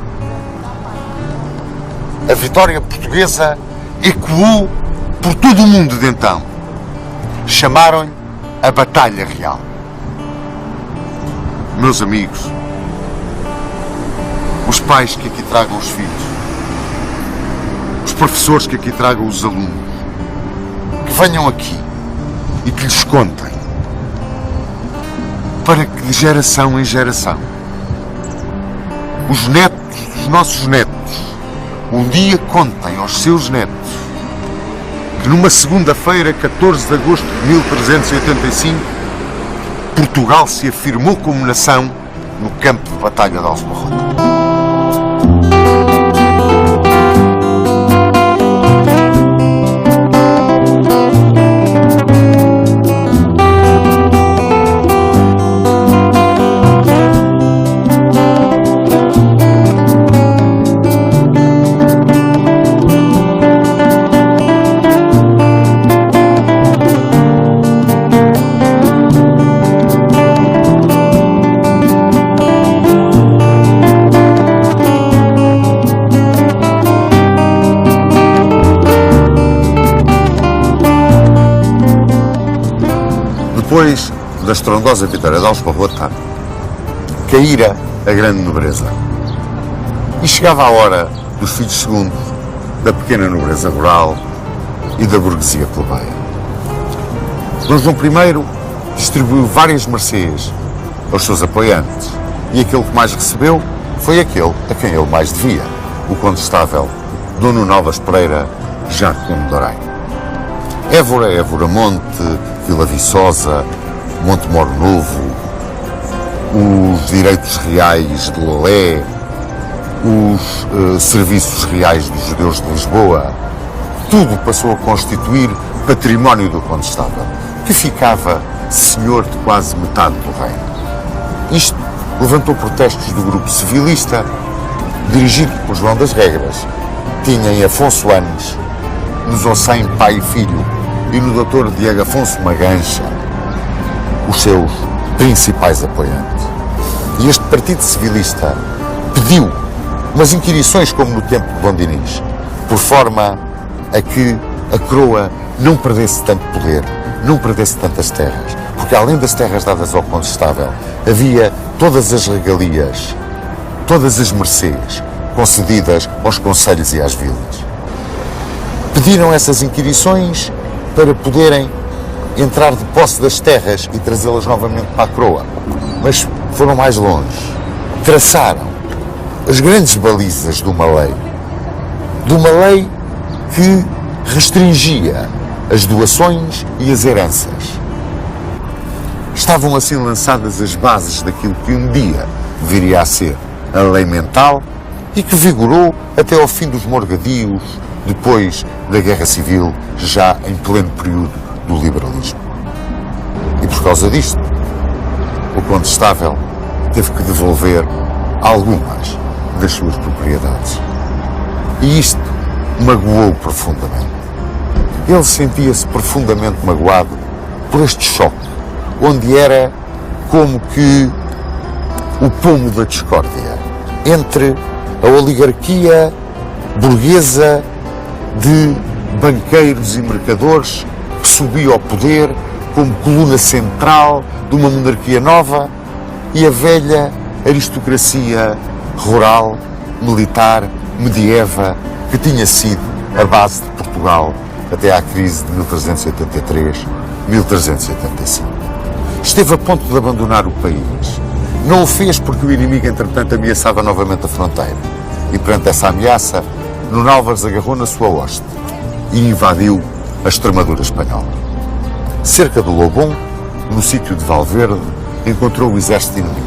A vitória portuguesa ecoou por todo o mundo de então. Chamaram-lhe a Batalha Real. Meus amigos, os pais que aqui tragam os filhos, os professores que aqui tragam os alunos, que venham aqui e que lhes contem, para que de geração em geração os netos dos nossos netos um dia contem aos seus netos que numa segunda-feira, 14 de agosto de 1385, Portugal se afirmou como nação no campo de batalha de Aljubarrota. Depois da estrondosa vitória de Aljubarrota, caíra a grande nobreza. E chegava a hora dos filhos segundos, da pequena nobreza rural e da burguesia plebeia. Dom João I distribuiu várias mercês aos seus apoiantes, e aquele que mais recebeu foi aquele a quem ele mais devia, o condestável Dono Novas Pereira, já Conde de Orém. Évora, Évora Monte, Vila Viçosa, Monte Moro Novo, os direitos reais de Lolé, os serviços reais dos judeus de Lisboa, tudo passou a constituir património do condestável, que ficava senhor de quase metade do reino. Isto levantou protestos do grupo civilista, dirigido por João das Regras. Tinha em Afonso Anes, nos Ossém pai e filho, e no Dr. Diego Afonso Magancha, os seus principais apoiantes. E este partido civilista pediu umas inquirições como no tempo de Dom Dinis, por forma a que a coroa não perdesse tanto poder, não perdesse tantas terras, porque além das terras dadas ao condestável, havia todas as regalias, todas as mercês concedidas aos concelhos e às vilas. Pediram essas inquirições para poderem entrar de posse das terras e trazê-las novamente para a coroa. Mas foram mais longe. Traçaram as grandes balizas de uma lei que restringia as doações e as heranças. Estavam assim lançadas as bases daquilo que um dia viria a ser a lei mental e que vigorou até ao fim dos morgadios, depois da Guerra Civil, já em pleno período do liberalismo. E por causa disto, o condestável teve que devolver algumas das suas propriedades. E isto magoou profundamente. Ele sentia-se profundamente magoado por este choque, onde era como que o pomo da discórdia entre a oligarquia burguesa de banqueiros e mercadores que subia ao poder como coluna central de uma monarquia nova, e a velha aristocracia rural, militar, medieva, que tinha sido a base de Portugal até à crise de 1383-1385. Esteve a ponto de abandonar o país. Não o fez porque o inimigo, entretanto, ameaçava novamente a fronteira. E perante essa ameaça, Nuno Álvares agarrou na sua hoste e invadiu a Extremadura espanhola. Cerca do Lobão, no sítio de Valverde, encontrou o exército inimigo,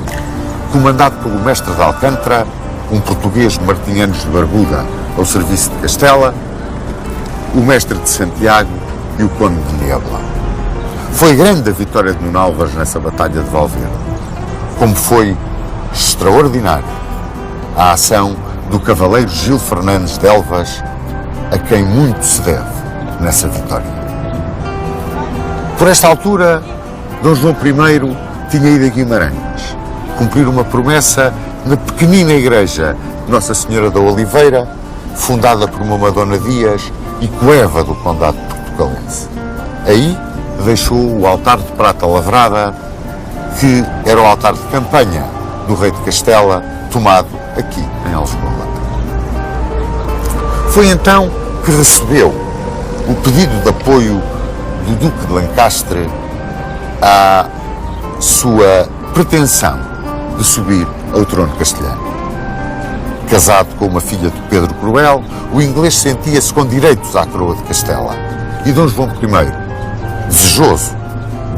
comandado pelo mestre de Alcântara, um português Martinhanos de Barbuda, ao serviço de Castela, o mestre de Santiago e o conde de Niebla. Foi grande a vitória de Nuno Álvares nessa batalha de Valverde, como foi extraordinária a ação do cavaleiro Gil Fernandes de Elvas, a quem muito se deve nessa vitória. Por esta altura, Dom João I tinha ido a Guimarães cumprir uma promessa na pequenina igreja de Nossa Senhora da Oliveira, fundada por uma Madonna Dias e coeva do Condado Portucalense. Aí deixou o altar de prata lavrada, que era o altar de campanha do rei de Castela, tomado aqui em Aljubarrota. Foi então que recebeu o pedido de apoio do Duque de Lancastre à sua pretensão de subir ao trono castelhano. Casado com uma filha de Pedro Cruel, o inglês sentia-se com direitos à coroa de Castela. E Dom João I, desejoso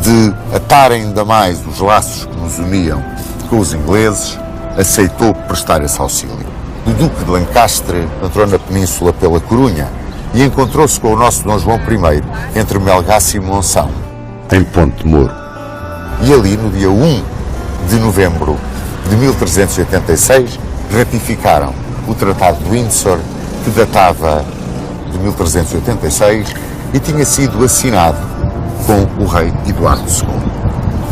de atar ainda mais os laços que nos uniam com os ingleses, aceitou prestar esse auxílio. O Duque de Lancastre entrou na península pela Corunha e encontrou-se com o nosso Dom João I entre Melgaço e Monção, em Ponte de Moro. E ali, no dia 1 de novembro de 1386, ratificaram o Tratado de Windsor, que datava de 1386 e tinha sido assinado com o rei Eduardo II.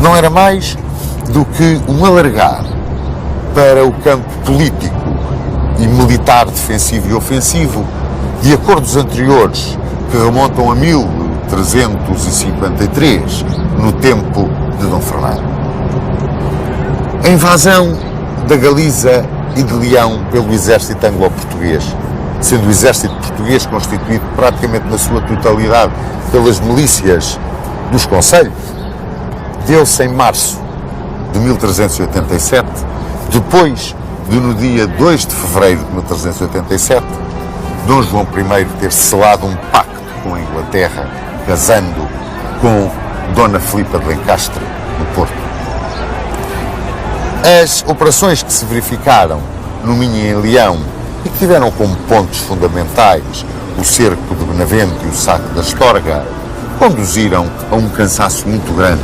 Não era mais do que um alargar para o campo político e militar defensivo e ofensivo de acordos anteriores que remontam a 1353, no tempo de Dom Fernando. A invasão da Galiza e de Leão pelo exército anglo-português, sendo o exército português constituído praticamente na sua totalidade pelas milícias dos concelhos, deu-se em março de 1387, depois de, no dia 2 de fevereiro de 1387, Dom João I ter selado um pacto com a Inglaterra, casando com Dona Filipa de Lencastre, no Porto. As operações que se verificaram no Minho e em Leão e que tiveram como pontos fundamentais o cerco de Benavente e o saco da Astorga, conduziram a um cansaço muito grande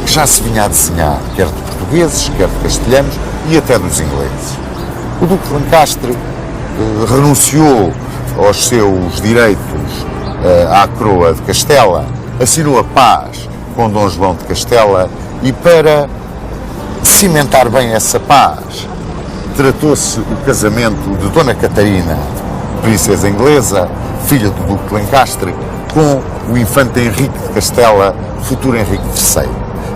que já se vinha a desenhar, quer de portugueses, quer de castelhanos e até dos ingleses. O Duque de Lancastre renunciou aos seus direitos à coroa de Castela, assinou a paz com Dom João de Castela e, para cimentar bem essa paz, tratou-se o casamento de Dona Catarina, princesa inglesa, filha do Duque de Lancastre, com o infante Henrique de Castela, futuro Henrique III.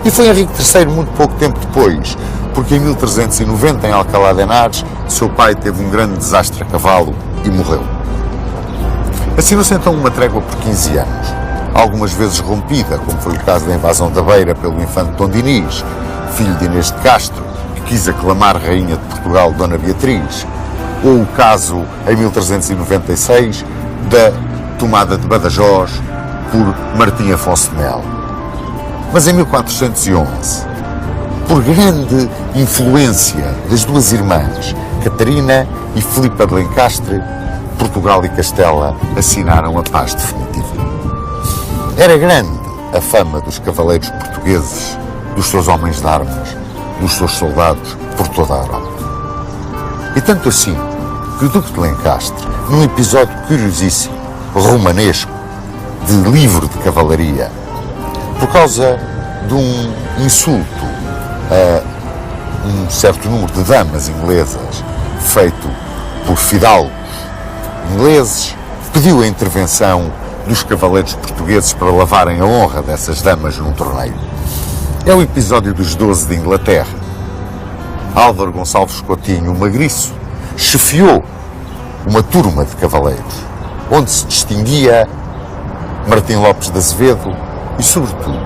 E foi Henrique III muito pouco tempo depois, porque em 1390, em Alcalá de Henares, seu pai teve um grande desastre a cavalo e morreu. Assinou-se então uma trégua por 15 anos, algumas vezes rompida, como foi o caso da invasão da Beira pelo infante Dom Dinis, filho de Inês de Castro, que quis aclamar rainha de Portugal, Dona Beatriz, ou o caso, em 1396, da tomada de Badajoz por Martim Afonso de Melo. Mas em 1411, por grande influência das duas irmãs, Catarina e Filipa de Lencastre, Portugal e Castela assinaram a paz definitiva. Era grande a fama dos cavaleiros portugueses, dos seus homens de armas, dos seus soldados por toda a Europa. E tanto assim que o Duque de Lencastre, num episódio curiosíssimo, romanesco, de livro de cavalaria, por causa de um insulto a um certo número de damas inglesas, feito por fidalgos ingleses, pediu a intervenção dos cavaleiros portugueses para lavarem a honra dessas damas num torneio. É o episódio dos 12 de Inglaterra. Álvaro Gonçalves Coutinho, o Magriço, chefiou uma turma de cavaleiros, onde se distinguia Martim Lopes de Azevedo e, sobretudo,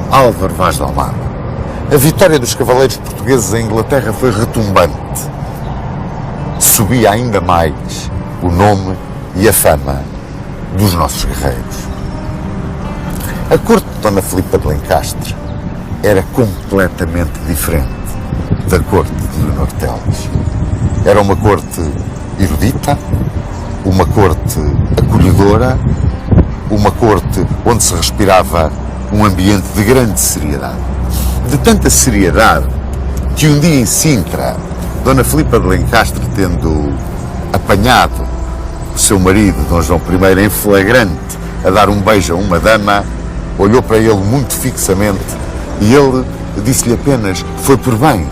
Álvaro Vaz de Almada. A vitória dos cavaleiros portugueses em Inglaterra foi retumbante. Subia ainda mais o nome e a fama dos nossos guerreiros. A corte de Dona Filipa de Lencastre era completamente diferente da corte de Leonor Teles. Era uma corte erudita, uma corte acolhedora, uma corte onde se respirava um ambiente de grande seriedade. De tanta seriedade que um dia em Sintra, Dona Filipa de Lencastre, tendo apanhado o seu marido, Dom João I, em flagrante, a dar um beijo a uma dama, olhou para ele muito fixamente e ele disse-lhe apenas: foi por bem.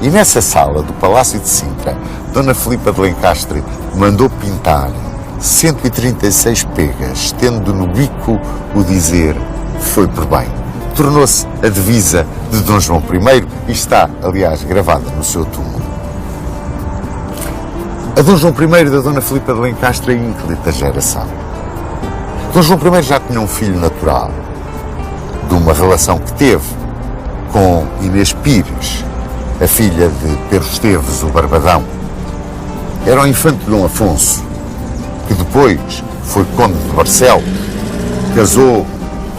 E nessa sala do Palácio de Sintra, Dona Filipa de Lencastre mandou pintar 136 pegas, tendo no bico o dizer: foi por bem. Tornou-se a divisa de Dom João I e está, aliás, gravada no seu túmulo. A Dom João I da Dona Filipa de Lencastre é ínclita geração. Dom João I já tinha um filho natural de uma relação que teve com Inês Pires, a filha de Pedro Esteves, o Barbadão. Era o infante Dom Afonso, que depois foi conde de Barcelos, casou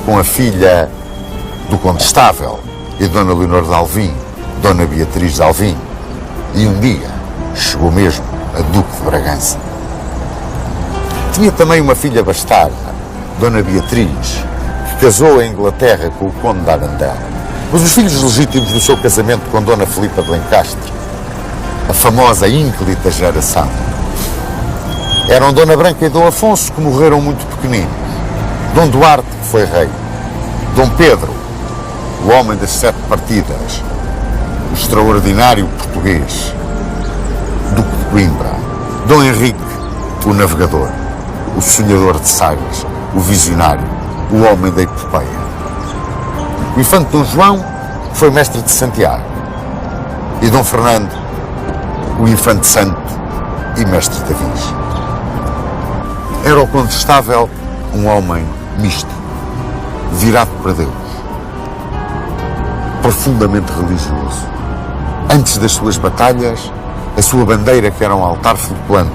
com a filha do Condestável e Dona Leonor de Alvim, Dona Beatriz de Alvim, e um dia chegou mesmo a Duque de Bragança. Tinha também uma filha bastarda, Dona Beatriz, que casou em Inglaterra com o Conde de Arandel. Mas os filhos legítimos do seu casamento com Dona Filipa de Lencastre, a famosa ínclita geração, eram Dona Branca e Dom Afonso, que morreram muito pequeninos, Dom Duarte, que foi rei, Dom Pedro, o homem das 7 partidas, o extraordinário português, Duque de Coimbra, Dom Henrique, o navegador, o sonhador de sagas, o visionário, o homem da epopeia. O infante Dom João foi mestre de Santiago e Dom Fernando, o infante santo e mestre de Avis. Era o Condestável um homem místico, virado para Deus, profundamente religioso. Antes das suas batalhas, a sua bandeira, que era um altar flutuante,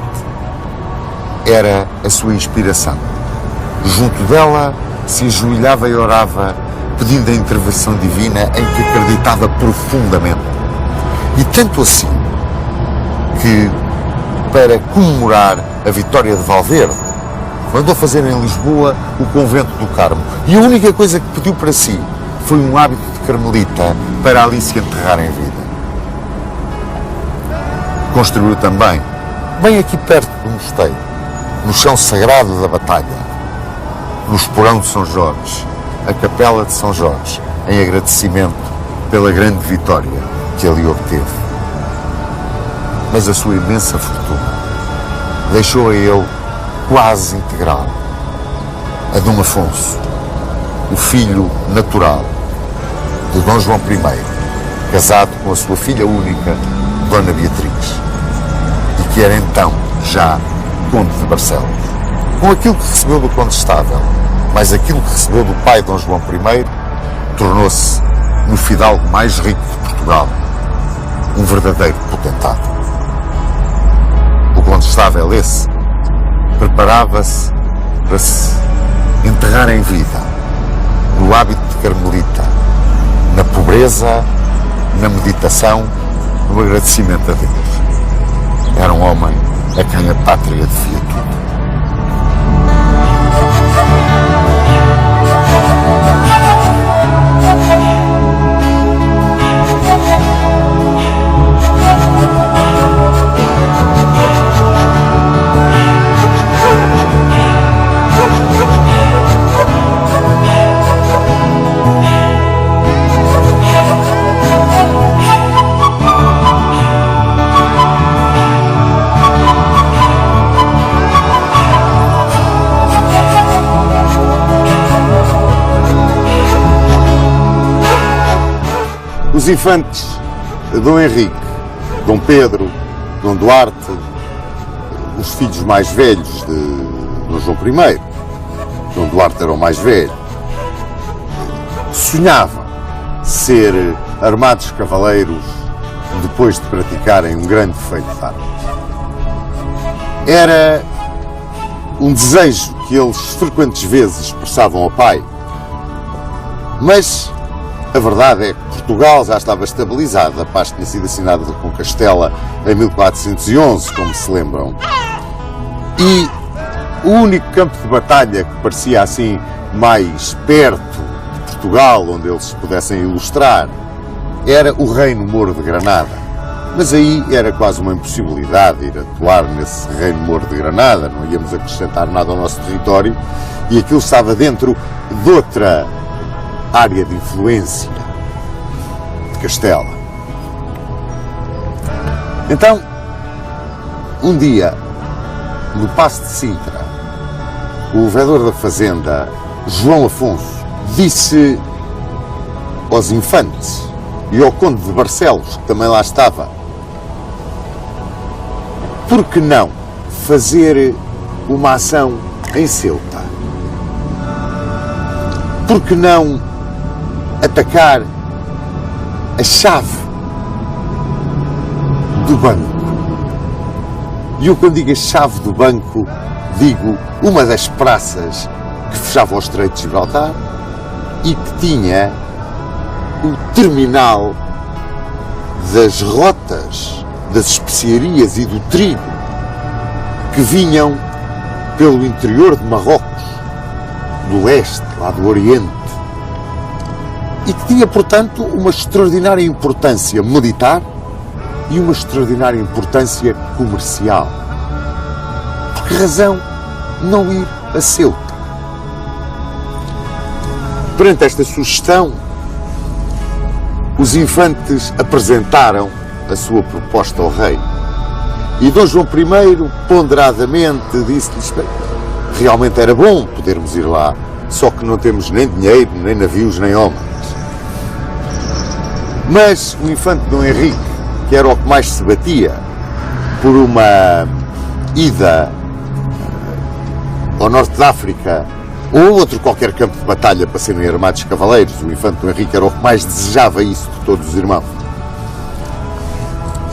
era a sua inspiração. Junto dela se ajoelhava e orava, pedindo a intervenção divina em que acreditava profundamente. E tanto assim que, para comemorar a vitória de Valverde, mandou fazer em Lisboa o convento do Carmo. E a única coisa que pediu para si foi um hábito de carmelita para ali se enterrar em vida. Construiu também, bem aqui perto do mosteiro, no chão sagrado da batalha, no esporão de São Jorge, a capela de São Jorge, em agradecimento pela grande vitória que ali obteve. Mas a sua imensa fortuna deixou a ele quase integral a Dom Afonso, o filho natural de Dom João I, casado com a sua filha única, Dona Beatriz, e que era então já conde de Barcelos. Com aquilo que recebeu do Condestável, mais aquilo que recebeu do pai Dom João I, tornou-se no fidalgo mais rico de Portugal, um verdadeiro potentado. O Condestável esse preparava-se para se enterrar em vida, no hábito de carmelita, na pobreza, na meditação, no agradecimento a Deus. Era um homem a quem a pátria devia tudo. Os infantes Dom Henrique, Dom Pedro, Dom Duarte, os filhos mais velhos de Dom João I, Dom Duarte era o mais velho, sonhavam ser armados cavaleiros depois de praticarem um grande feito de armas. Era um desejo que eles frequentes vezes expressavam ao pai, mas a verdade é que Portugal já estava estabilizado, a paz tinha sido assinada com Castela em 1411, como se lembram, e o único campo de batalha que parecia assim mais perto de Portugal, onde eles se pudessem ilustrar, era o Reino Moro de Granada. Mas aí era quase uma impossibilidade ir atuar nesse Reino Moro de Granada, não íamos acrescentar nada ao nosso território, e aquilo estava dentro de outra área de influência de Castela. Então, um dia, no Paço de Sintra, o vereador da Fazenda, João Afonso, disse aos infantes e ao conde de Barcelos, que também lá estava, por que não fazer uma ação em Ceuta? Por que não atacar a chave do banco? E eu, quando digo a chave do banco, digo uma das praças que fechava o Estreito de Gibraltar e que tinha o terminal das rotas, das especiarias e do trigo que vinham pelo interior de Marrocos, do leste, lá do Oriente, e que tinha, portanto, uma extraordinária importância militar e uma extraordinária importância comercial. Por que razão não ir a Ceuta? Perante esta sugestão, os infantes apresentaram a sua proposta ao rei. E Dom João I, ponderadamente, disse-lhes: realmente era bom podermos ir lá, só que não temos nem dinheiro, nem navios, nem homens. Mas o infante Dom Henrique, que era o que mais se batia por uma ida ao norte da África ou outro qualquer campo de batalha para serem armados cavaleiros, o infante Dom Henrique era o que mais desejava isso de todos os irmãos.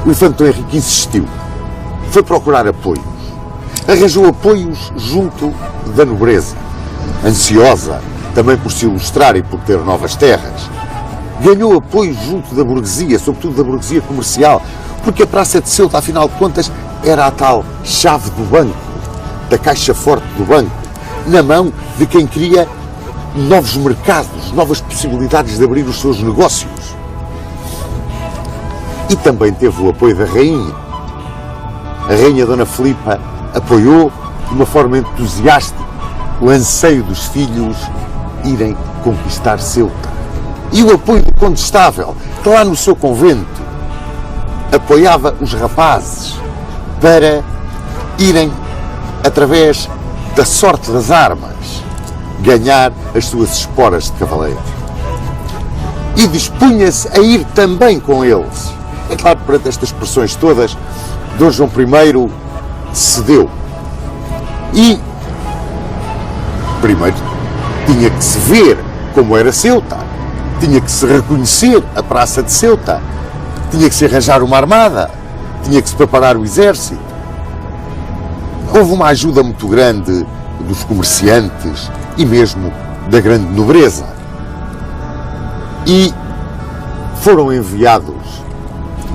O infante Dom Henrique insistiu, foi procurar apoios, arranjou apoios junto da nobreza, ansiosa também por se ilustrar e por ter novas terras. Ganhou apoio junto da burguesia, sobretudo da burguesia comercial, porque a Praça de Ceuta, afinal de contas, era a tal chave do banco, da caixa forte do banco, na mão de quem queria novos mercados, novas possibilidades de abrir os seus negócios. E também teve o apoio da rainha. A rainha Dona Filipa apoiou de uma forma entusiástica o anseio dos filhos irem conquistar Ceuta. E o apoio do condestável, que lá no seu convento apoiava os rapazes para irem, através da sorte das armas, ganhar as suas esporas de cavaleiro. E dispunha-se a ir também com eles. É claro que perante estas pressões todas, Dom João I cedeu. E, primeiro, tinha que se ver como era Ceuta, tinha que se reconhecer a Praça de Ceuta, tinha que se arranjar uma armada, tinha que se preparar o exército. Houve uma ajuda muito grande dos comerciantes e mesmo da grande nobreza. E foram enviados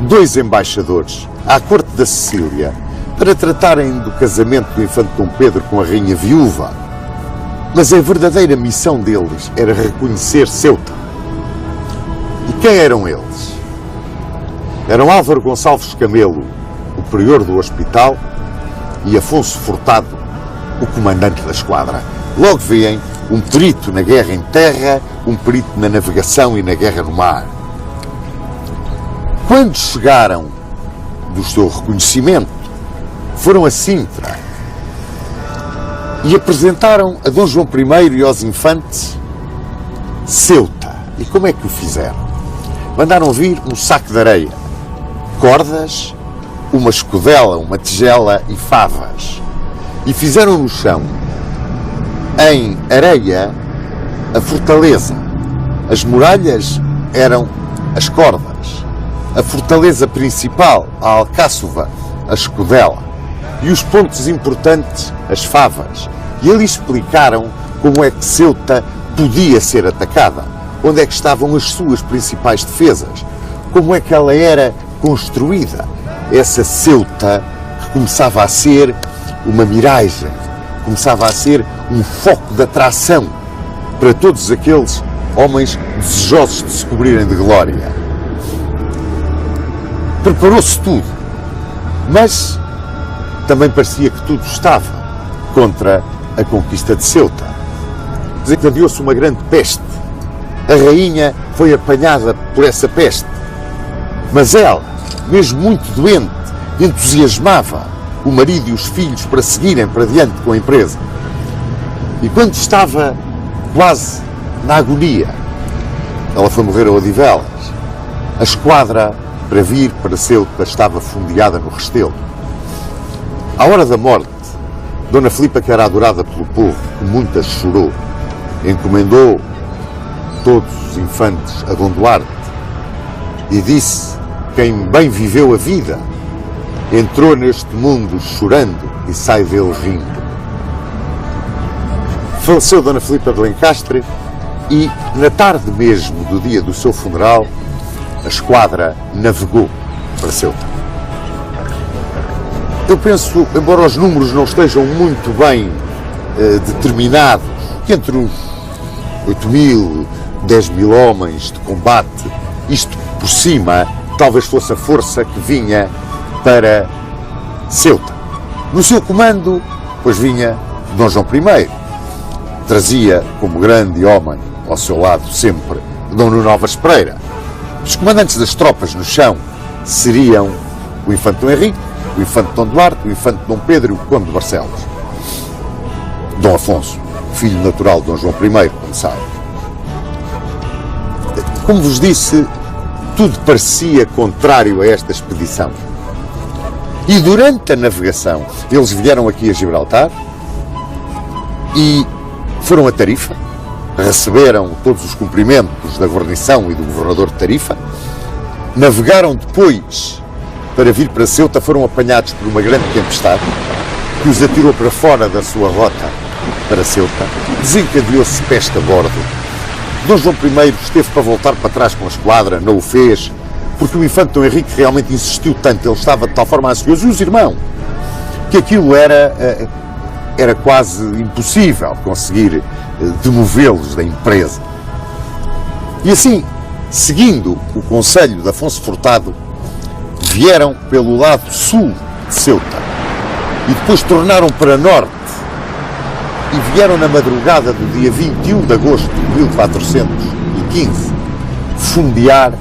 2 embaixadores à corte da Sicília para tratarem do casamento do infante Dom Pedro com a rainha viúva. Mas a verdadeira missão deles era reconhecer Ceuta. E quem eram eles? Eram Álvaro Gonçalves Camelo, o prior do hospital, e Afonso Furtado, o comandante da esquadra. Logo veem um perito na guerra em terra, um perito na navegação e na guerra no mar. Quando chegaram do seu reconhecimento, foram a Sintra e apresentaram a Dom João I e aos infantes Ceuta. E como é que o fizeram? mandaram vir um saco de areia, cordas, uma escudela, uma tigela e favas. E fizeram no chão, em areia, a fortaleza. As muralhas eram as cordas. A fortaleza principal, a alcáçova, a escudela. E os pontos importantes, as favas. E ali explicaram como é que Ceuta podia ser atacada. Onde é que estavam as suas principais defesas. Como é que ela era construída. Essa Ceuta que começava a ser uma miragem, começava a ser um foco de atração para todos aqueles homens desejosos de se cobrirem de glória. Preparou-se tudo, mas também parecia que tudo estava contra a conquista de Ceuta. Desencadeou-se uma grande peste. A rainha foi apanhada por essa peste, mas ela, mesmo muito doente, entusiasmava o marido e os filhos para seguirem para diante com a empresa. E quando estava quase na agonia, ela foi morrer a Odivelas. A esquadra para vir para Ceuta estava fundeada no Restelo. À hora da morte, Dona Filipa, que era adorada pelo povo, que muitas chorou, encomendou todos os infantes a Dom Duarte e disse: quem bem viveu a vida entrou neste mundo chorando e sai dele rindo. Faleceu Dona Filipa de Lencastre e, na tarde mesmo do dia do seu funeral, a esquadra navegou para Ceuta. Eu penso, embora os números não estejam muito bem determinados, que entre os 8.000, 10.000 homens de combate, isto por cima, talvez fosse a força que vinha para Ceuta. No seu comando, pois vinha Dom João I. Trazia como grande homem ao seu lado sempre Dom Nuno Álvares Pereira. Os comandantes das tropas no chão seriam o Infante Dom Henrique, o Infante Dom Duarte, o Infante Dom Pedro e o Conde de Barcelos. Dom Afonso, filho natural de Dom João I, como sabe. Como vos disse, tudo parecia contrário a esta expedição. E durante a navegação, eles vieram aqui a Gibraltar e foram a Tarifa, receberam todos os cumprimentos da guarnição e do governador de Tarifa, navegaram depois para vir para Ceuta, foram apanhados por uma grande tempestade que os atirou para fora da sua rota para Ceuta, desencadeou-se peste a bordo. Dom João I esteve para voltar para trás com a esquadra, não o fez, porque o Infante Dom Henrique realmente insistiu tanto, ele estava de tal forma ansioso, e os irmãos, que aquilo era quase impossível conseguir demovê-los da empresa. E assim, seguindo o conselho de Afonso Furtado, vieram pelo lado sul de Ceuta e depois tornaram para norte e vieram na madrugada do dia 21 de agosto de 1415 fundear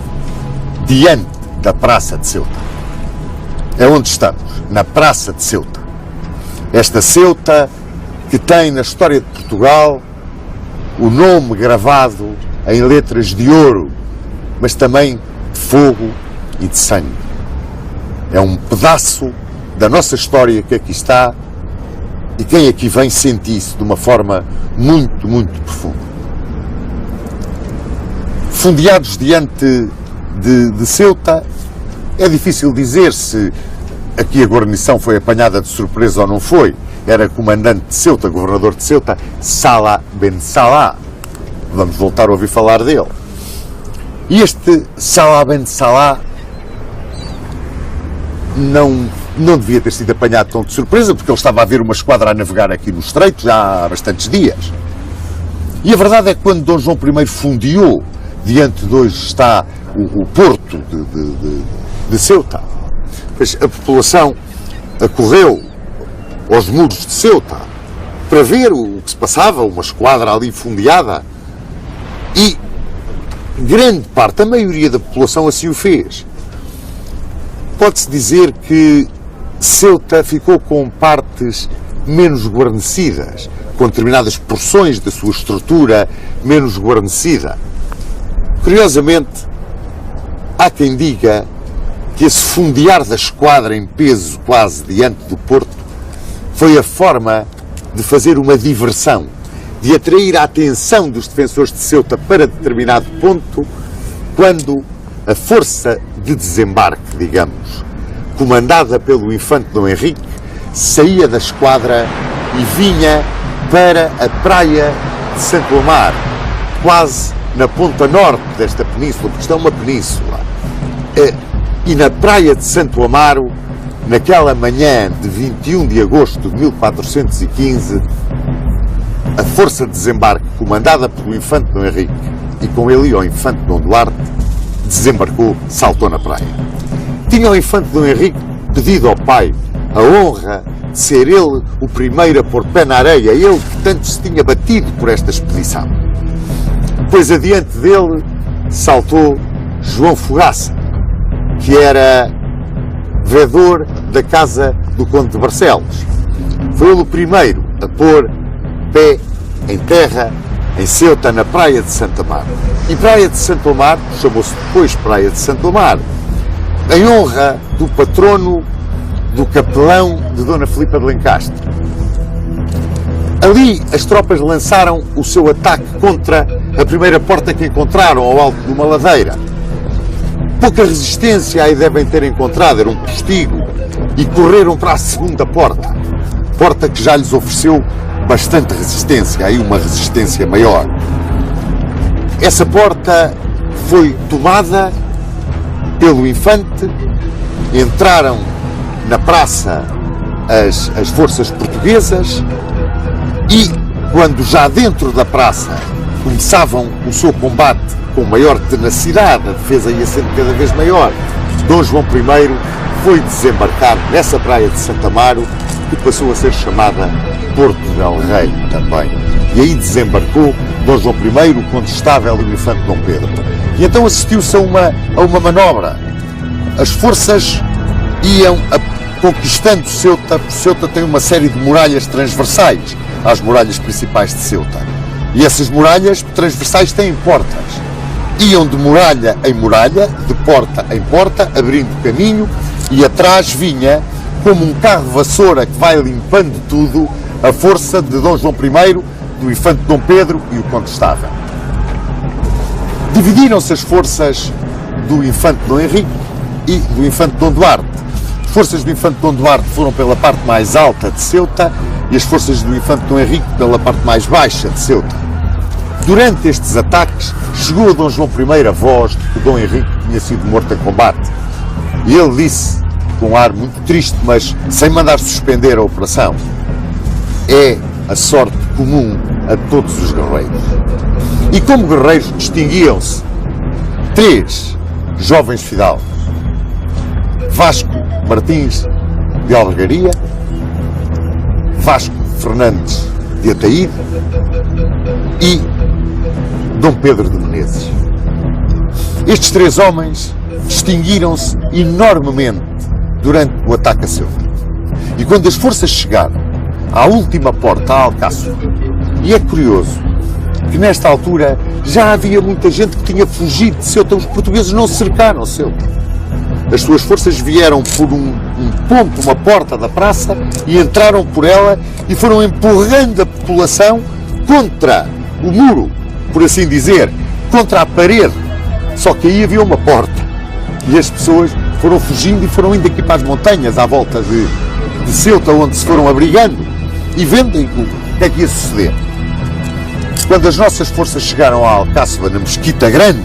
diante da Praça de Ceuta. É onde estamos, na Praça de Ceuta. Esta Ceuta que tem na história de Portugal o nome gravado em letras de ouro, mas também de fogo e de sangue. É um pedaço da nossa história que aqui está e quem aqui vem sente isso de uma forma muito, muito profunda. Fundeados diante de Ceuta, é difícil dizer se aqui a guarnição foi apanhada de surpresa ou não foi. Era comandante de Ceuta, governador de Ceuta, Salah Ben Salah. Vamos voltar a ouvir falar dele. E este Salah Ben Salah não devia ter sido apanhado tão de surpresa, porque ele estava a ver uma esquadra a navegar aqui no estreito já há bastantes dias. E a verdade é que quando Dom João I fundeou, diante de hoje está o porto de Ceuta, pois a população acorreu aos muros de Ceuta para ver o que se passava, uma esquadra ali fundeada, e grande parte, a maioria da população assim o fez. Pode-se dizer que Ceuta ficou com partes menos guarnecidas, com determinadas porções da sua estrutura menos guarnecida. Curiosamente, há quem diga que esse fundear da esquadra em peso quase diante do Porto foi a forma de fazer uma diversão, de atrair a atenção dos defensores de Ceuta para determinado ponto, quando a força de desembarque, digamos, comandada pelo infante Dom Henrique, saía da esquadra e vinha para a praia de Santo Amaro, quase na ponta norte desta península, porque isto é uma península. E na praia de Santo Amaro, naquela manhã de 21 de agosto de 1415, a força de desembarque, comandada pelo infante Dom Henrique e com ele o infante Dom Duarte, desembarcou, saltou na praia. Tinha o infante Dom Henrique pedido ao pai a honra de ser ele o primeiro a pôr pé na areia, ele que tanto se tinha batido por esta expedição. Pois adiante dele saltou João Fogaça, que era vedor da casa do Conde de Barcelos. Foi ele o primeiro a pôr pé em terra em Ceuta, na praia de Santo Amaro. E praia de Santo Amaro chamou-se depois praia de Santo Amaro, em honra do patrono do capelão de Dona Filipa de Lencastre. Ali as tropas lançaram o seu ataque contra a primeira porta que encontraram ao alto de uma ladeira. Pouca resistência aí devem ter encontrado, era um postigo, e correram para a segunda porta, porta que já lhes ofereceu bastante resistência, aí uma resistência maior. Essa porta foi tomada pelo infante, entraram na praça as forças portuguesas e, quando já dentro da praça começavam o seu combate com maior tenacidade, a defesa ia sendo cada vez maior, Dom João I foi desembarcar nessa praia de Santo Amaro, que passou a ser chamada Porto del Rei também. E aí desembarcou Dom João I, o Condestável e o infante Dom Pedro. E então assistiu-se a uma manobra. As forças iam conquistando Ceuta. Ceuta tem uma série de muralhas transversais às muralhas principais de Ceuta. E essas muralhas transversais têm portas. Iam de muralha em muralha, de porta em porta, abrindo caminho, e atrás vinha, como um carro vassoura que vai limpando tudo, a força de Dom João I, do infante Dom Pedro e o Condestável. Dividiram-se as forças do infante Dom Henrique e do infante Dom Duarte. As forças do infante Dom Duarte foram pela parte mais alta de Ceuta e as forças do infante Dom Henrique pela parte mais baixa de Ceuta. Durante estes ataques, chegou a Dom João I a voz de que Dom Henrique tinha sido morto em combate. E ele disse, com um ar muito triste, mas sem mandar suspender a operação: é a sorte comum a todos os guerreiros. E como guerreiros distinguiam-se 3 jovens fidalgos: Vasco Martins de Albergaria, Vasco Fernandes de Ataíde e Dom Pedro de Menezes. Estes 3 homens distinguiram-se enormemente durante o ataque a Ceuta. E quando as forças chegaram à última porta, a Alcáçova, e é curioso que nesta altura já havia muita gente que tinha fugido de Ceuta, os portugueses não cercaram Ceuta. As suas forças vieram por um ponto, uma porta da praça, e entraram por ela e foram empurrando a população contra o muro, por assim dizer, contra a parede. Só que aí havia uma porta e as pessoas foram fugindo e foram indo aqui para as montanhas à volta de Ceuta, onde se foram abrigando e vendo o que é que ia suceder. Quando as nossas forças chegaram a Alcáçova, na Mesquita Grande,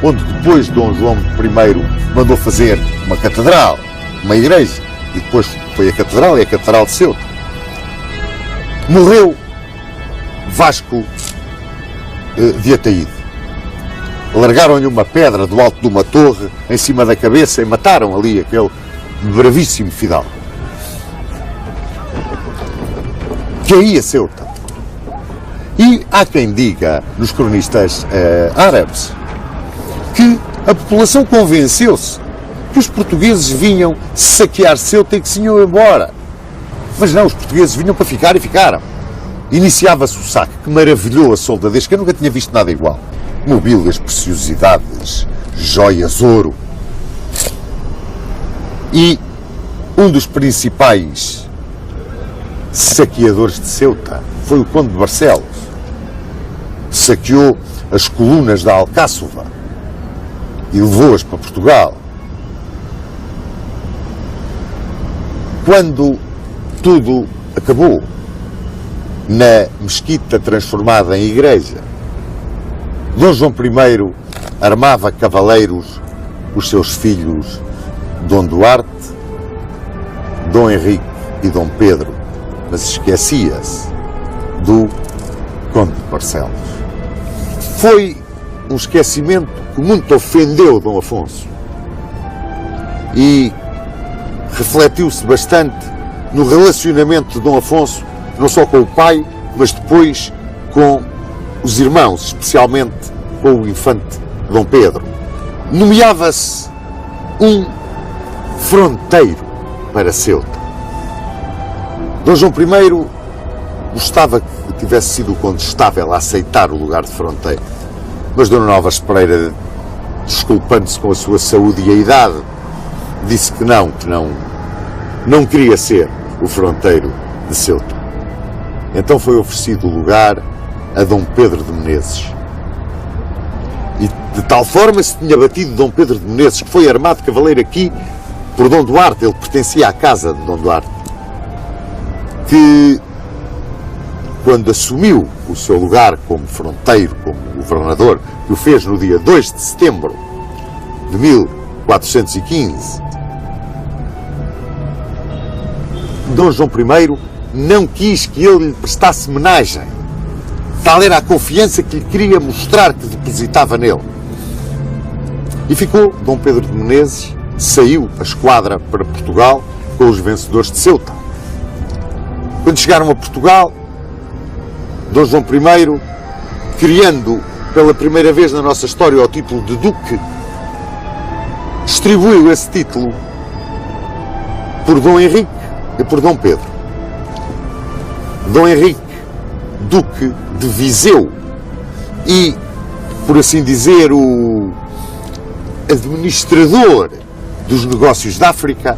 onde depois Dom João I mandou fazer uma catedral, uma igreja, e depois foi a catedral e a catedral de Ceuta, morreu Vasco de Ataíde. Largaram-lhe uma pedra do alto de uma torre em cima da cabeça e mataram ali aquele bravíssimo fidalgo. Que aí a Ceuta. E há quem diga, nos cronistas árabes, que a população convenceu-se que os portugueses vinham saquear Ceuta e que se iam embora. Mas não, os portugueses vinham para ficar e ficaram. Iniciava-se o saque, que maravilhou a soldadesca, eu nunca tinha visto nada igual. Mobílias, preciosidades, joias, ouro. E um dos principais saqueadores de Ceuta foi o Conde de Barcelos. Saqueou as colunas da Alcáçova e levou-as para Portugal. Quando tudo acabou, na mesquita transformada em igreja, Dom João I armava cavaleiros os seus filhos Dom Duarte, Dom Henrique e Dom Pedro, mas esquecia-se do Conde de Barcelos. Foi um esquecimento que muito ofendeu Dom Afonso e refletiu-se bastante no relacionamento de Dom Afonso, não só com o pai, mas depois com os irmãos, especialmente com o infante Dom Pedro. Nomeava-se um fronteiro para Ceuta. Dom João I gostava que tivesse sido o condestável a aceitar o lugar de fronteiro, mas Dona Novas Pereira, desculpando-se com a sua saúde e a idade, disse que não queria ser o fronteiro de Ceuta. Então foi oferecido o lugar a Dom Pedro de Menezes. E de tal forma se tinha batido Dom Pedro de Menezes, que foi armado cavaleiro aqui por Dom Duarte, ele pertencia à casa de Dom Duarte, que quando assumiu o seu lugar como fronteiro, como governador, que o fez no dia 2 de setembro de 1415, Dom João I não quis que ele lhe prestasse homenagem. Tal era a confiança que lhe queria mostrar que depositava nele. E ficou Dom Pedro de Menezes, saiu a esquadra para Portugal com os vencedores de Ceuta. Quando chegaram a Portugal, Dom João I, criando pela primeira vez na nossa história o título de Duque, distribuiu esse título por Dom Henrique e por Dom Pedro. Dom Henrique, Duque de Viseu e, por assim dizer, o administrador dos negócios da África,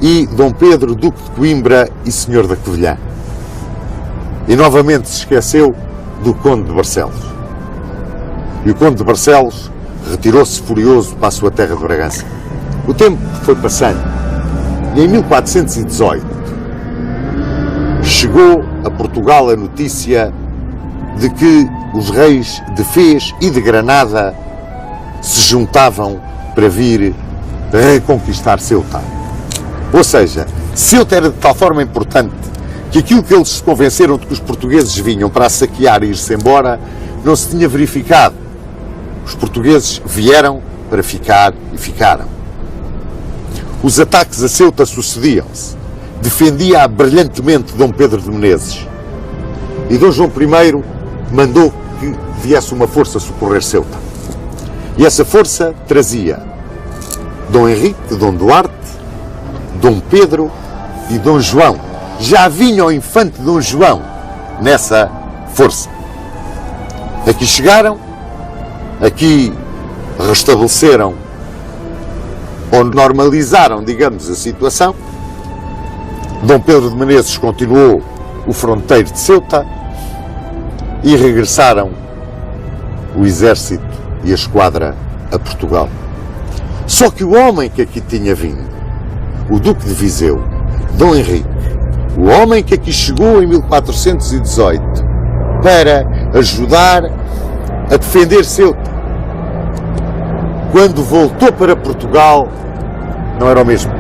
e Dom Pedro, Duque de Coimbra e Senhor da Covilhã. E novamente se esqueceu do Conde de Barcelos. E o Conde de Barcelos retirou-se furioso para a sua terra de Bragança. O tempo foi passando e em 1418 chegou a Portugal a notícia de que os reis de Fez e de Granada se juntavam para vir reconquistar Ceuta. Ou seja, Ceuta era de tal forma importante que aquilo que eles se convenceram de que os portugueses vinham para a saquear e ir-se embora não se tinha verificado. Os portugueses vieram para ficar e ficaram. Os ataques a Ceuta sucediam-se. Defendia brilhantemente Dom Pedro de Menezes. E Dom João I mandou que viesse uma força socorrer Ceuta. E essa força trazia Dom Henrique, Dom Duarte, Dom Pedro e Dom João. Já vinha o infante Dom João nessa força. Aqui chegaram, aqui restabeleceram ou normalizaram, digamos, a situação. Dom Pedro de Menezes continuou o fronteiro de Ceuta e regressaram o exército e a esquadra a Portugal. Só que o homem que aqui tinha vindo, o Duque de Viseu, Dom Henrique, o homem que aqui chegou em 1418 para ajudar a defender Ceuta, quando voltou para Portugal, não era o mesmo.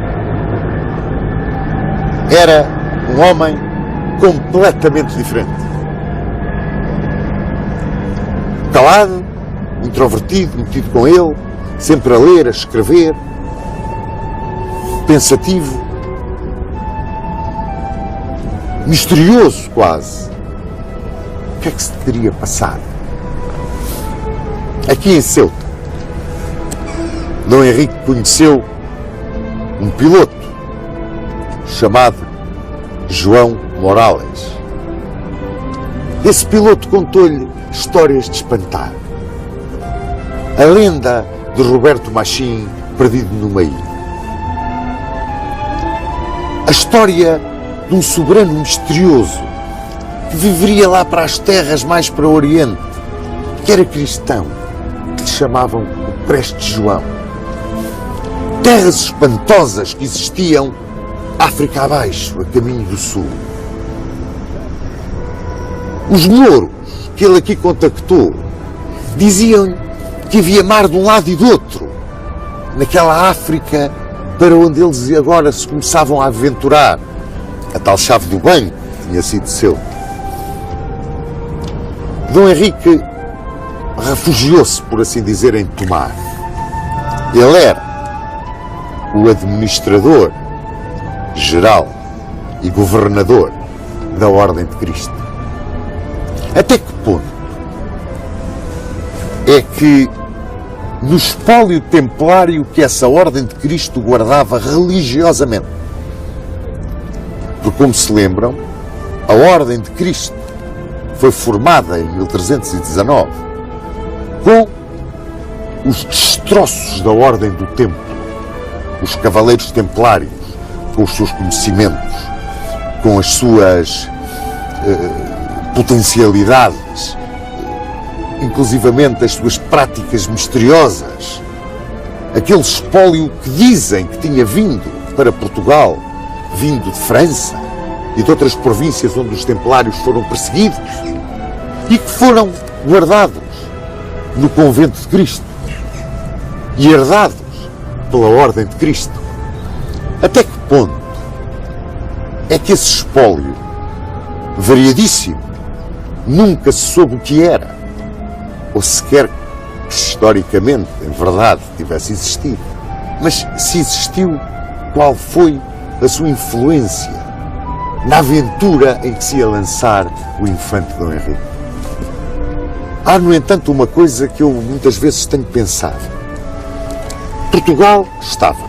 Era um homem completamente diferente. Calado, introvertido, metido com ele, sempre a ler, a escrever, pensativo, misterioso quase. O que é que se teria passado? Aqui em Ceuta, Dom Henrique conheceu um piloto chamado João Morales. Esse piloto contou-lhe histórias de espantar. A lenda de Roberto Machín perdido numa ilha. A história de um soberano misterioso que viveria lá para as terras mais para o Oriente, que era cristão, que lhe chamavam o Preste João. Terras espantosas que existiam África abaixo, a caminho do sul. Os mouros que ele aqui contactou diziam que havia mar de um lado e do outro, naquela África para onde eles agora se começavam a aventurar. A tal chave do banco tinha sido seu. Dom Henrique refugiou-se, por assim dizer, em Tomar. Ele era o administrador geral e governador da Ordem de Cristo. Até que ponto é que no espólio templário que essa Ordem de Cristo guardava religiosamente? Porque, como se lembram, a Ordem de Cristo foi formada em 1319 com os destroços da Ordem do Templo, os cavaleiros templários, com os seus conhecimentos, com as suas potencialidades, inclusivamente as suas práticas misteriosas, aquele espólio que dizem que tinha vindo para Portugal, vindo de França e de outras províncias onde os templários foram perseguidos e que foram guardados no Convento de Cristo e herdados pela Ordem de Cristo. Até que ponto é que esse espólio, variadíssimo, nunca se soube o que era, ou sequer que historicamente, em verdade, tivesse existido? Mas se existiu, qual foi a sua influência na aventura em que se ia lançar o infante Dom Henrique? Há, no entanto, uma coisa que eu muitas vezes tenho pensado. Portugal estava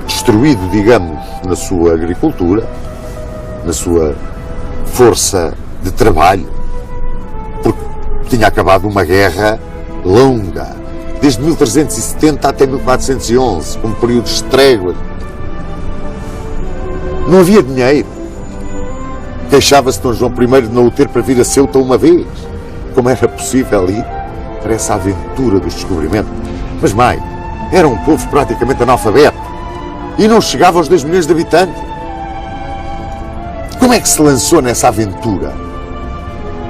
destruído, digamos, na sua agricultura, na sua força de trabalho, porque tinha acabado uma guerra longa, desde 1370 até 1411, com um período de trégua. Não havia dinheiro. Queixava-se Dom João I de não o ter para vir a Ceuta uma vez. Como era possível ir para essa aventura dos descobrimentos? Mas, mãe, era um povo praticamente analfabeto e não chegava aos 2 milhões de habitantes. Como é que se lançou nessa aventura?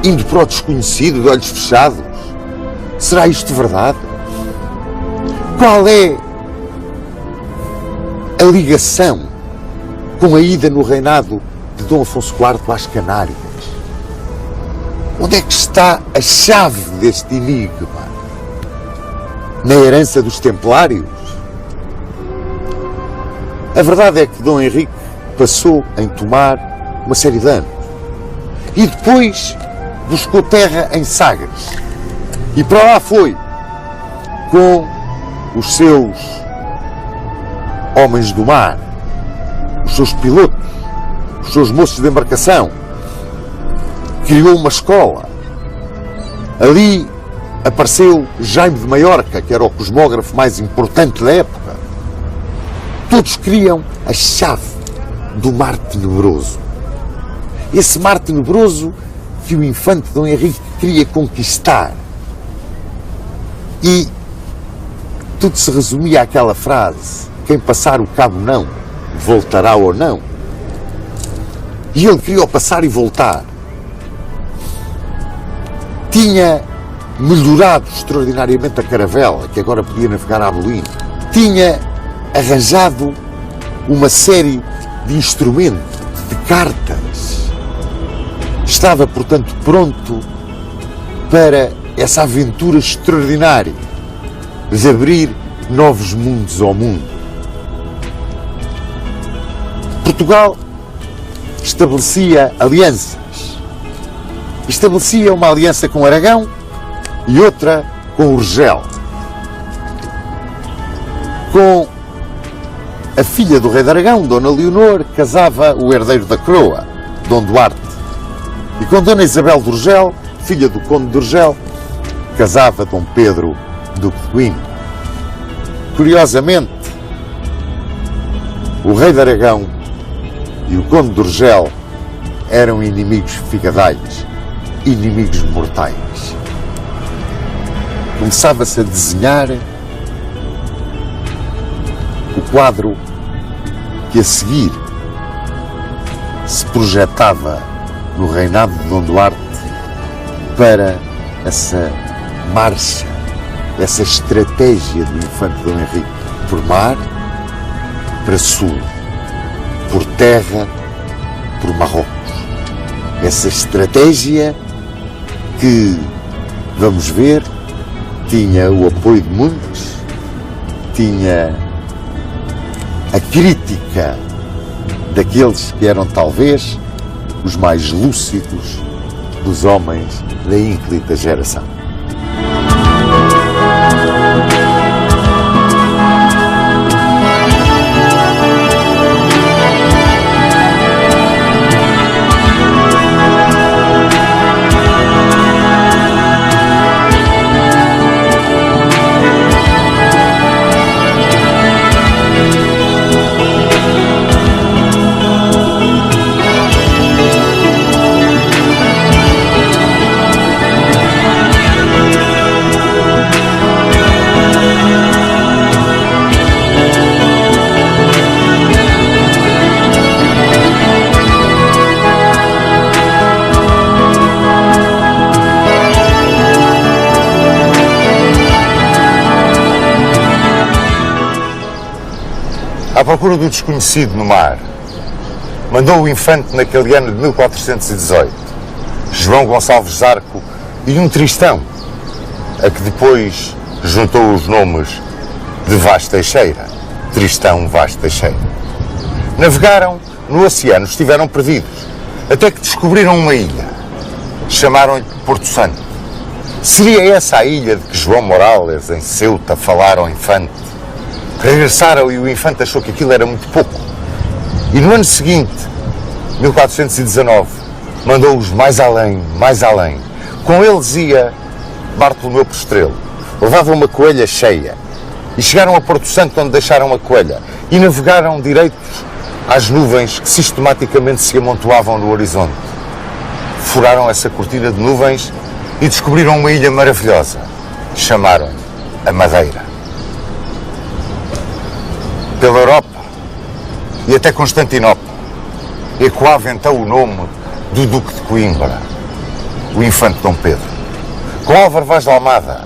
Indo para o desconhecido, de olhos fechados? Será isto verdade? Qual é a ligação com a ida no reinado de Dom Afonso IV às Canárias? Onde é que está a chave deste enigma? Na herança dos Templários? A verdade é que Dom Henrique passou em Tomar uma série de anos e depois buscou terra em Sagres e para lá foi com os seus homens do mar, os seus pilotos, os seus moços de embarcação. Criou uma escola. Ali apareceu Jaime de Maiorca, que era o cosmógrafo mais importante da época. Todos queriam a chave do mar tenebroso. Esse mar tenebroso que o infante Dom Henrique queria conquistar. E tudo se resumia àquela frase: quem passar o cabo não, voltará ou não. E ele queria o passar e voltar. Tinha melhorado extraordinariamente a caravela, que agora podia navegar a Avelino. Tinha arranjado uma série de instrumentos, de cartas. Estava, portanto, pronto para essa aventura extraordinária de abrir novos mundos ao mundo. Portugal estabelecia alianças. Estabelecia uma aliança com Aragão e outra com Urgel. Com a filha do rei de Aragão, Dona Leonor, casava o herdeiro da coroa, Dom Duarte. E com Dona Isabel de Urgel, filha do conde de Urgel, casava Dom Pedro, duque de Coimbra. Curiosamente, O rei de Aragão e o conde de Urgel eram inimigos figadalhos, inimigos mortais. Começava-se a desenhar o quadro que a seguir se projetava no reinado de Dom Duarte para essa marcha, essa estratégia do infante Dom Henrique por mar para sul, por terra, por Marrocos. Essa estratégia que, vamos ver, tinha o apoio de muitos, tinha a crítica daqueles que eram talvez os mais lúcidos dos homens da ínclita geração. À procura do desconhecido no mar, mandou o infante naquele ano de 1418, João Gonçalves Zarco e um Tristão, a que depois juntou os nomes de Vaz Teixeira, Tristão Vaz Teixeira. Navegaram no oceano, estiveram perdidos, até que descobriram uma ilha. Chamaram-lhe Porto Santo. Seria essa a ilha de que João Morales, em Ceuta, falara ao infante? Regressaram e o infante achou que aquilo era muito pouco. E no ano seguinte, 1419, mandou-os mais além, mais além. Com eles ia Bartolomeu Postrelo. Levavam uma coelha cheia e chegaram a Porto Santo, onde deixaram a coelha e navegaram direitos às nuvens que sistematicamente se amontoavam no horizonte. Furaram essa cortina de nuvens e descobriram uma ilha maravilhosa. Chamaram-lhe a Madeira. Pela Europa e até Constantinopla ecoava então o nome do Duque de Coimbra, o infante Dom Pedro. Com Álvaro Vaz de Almada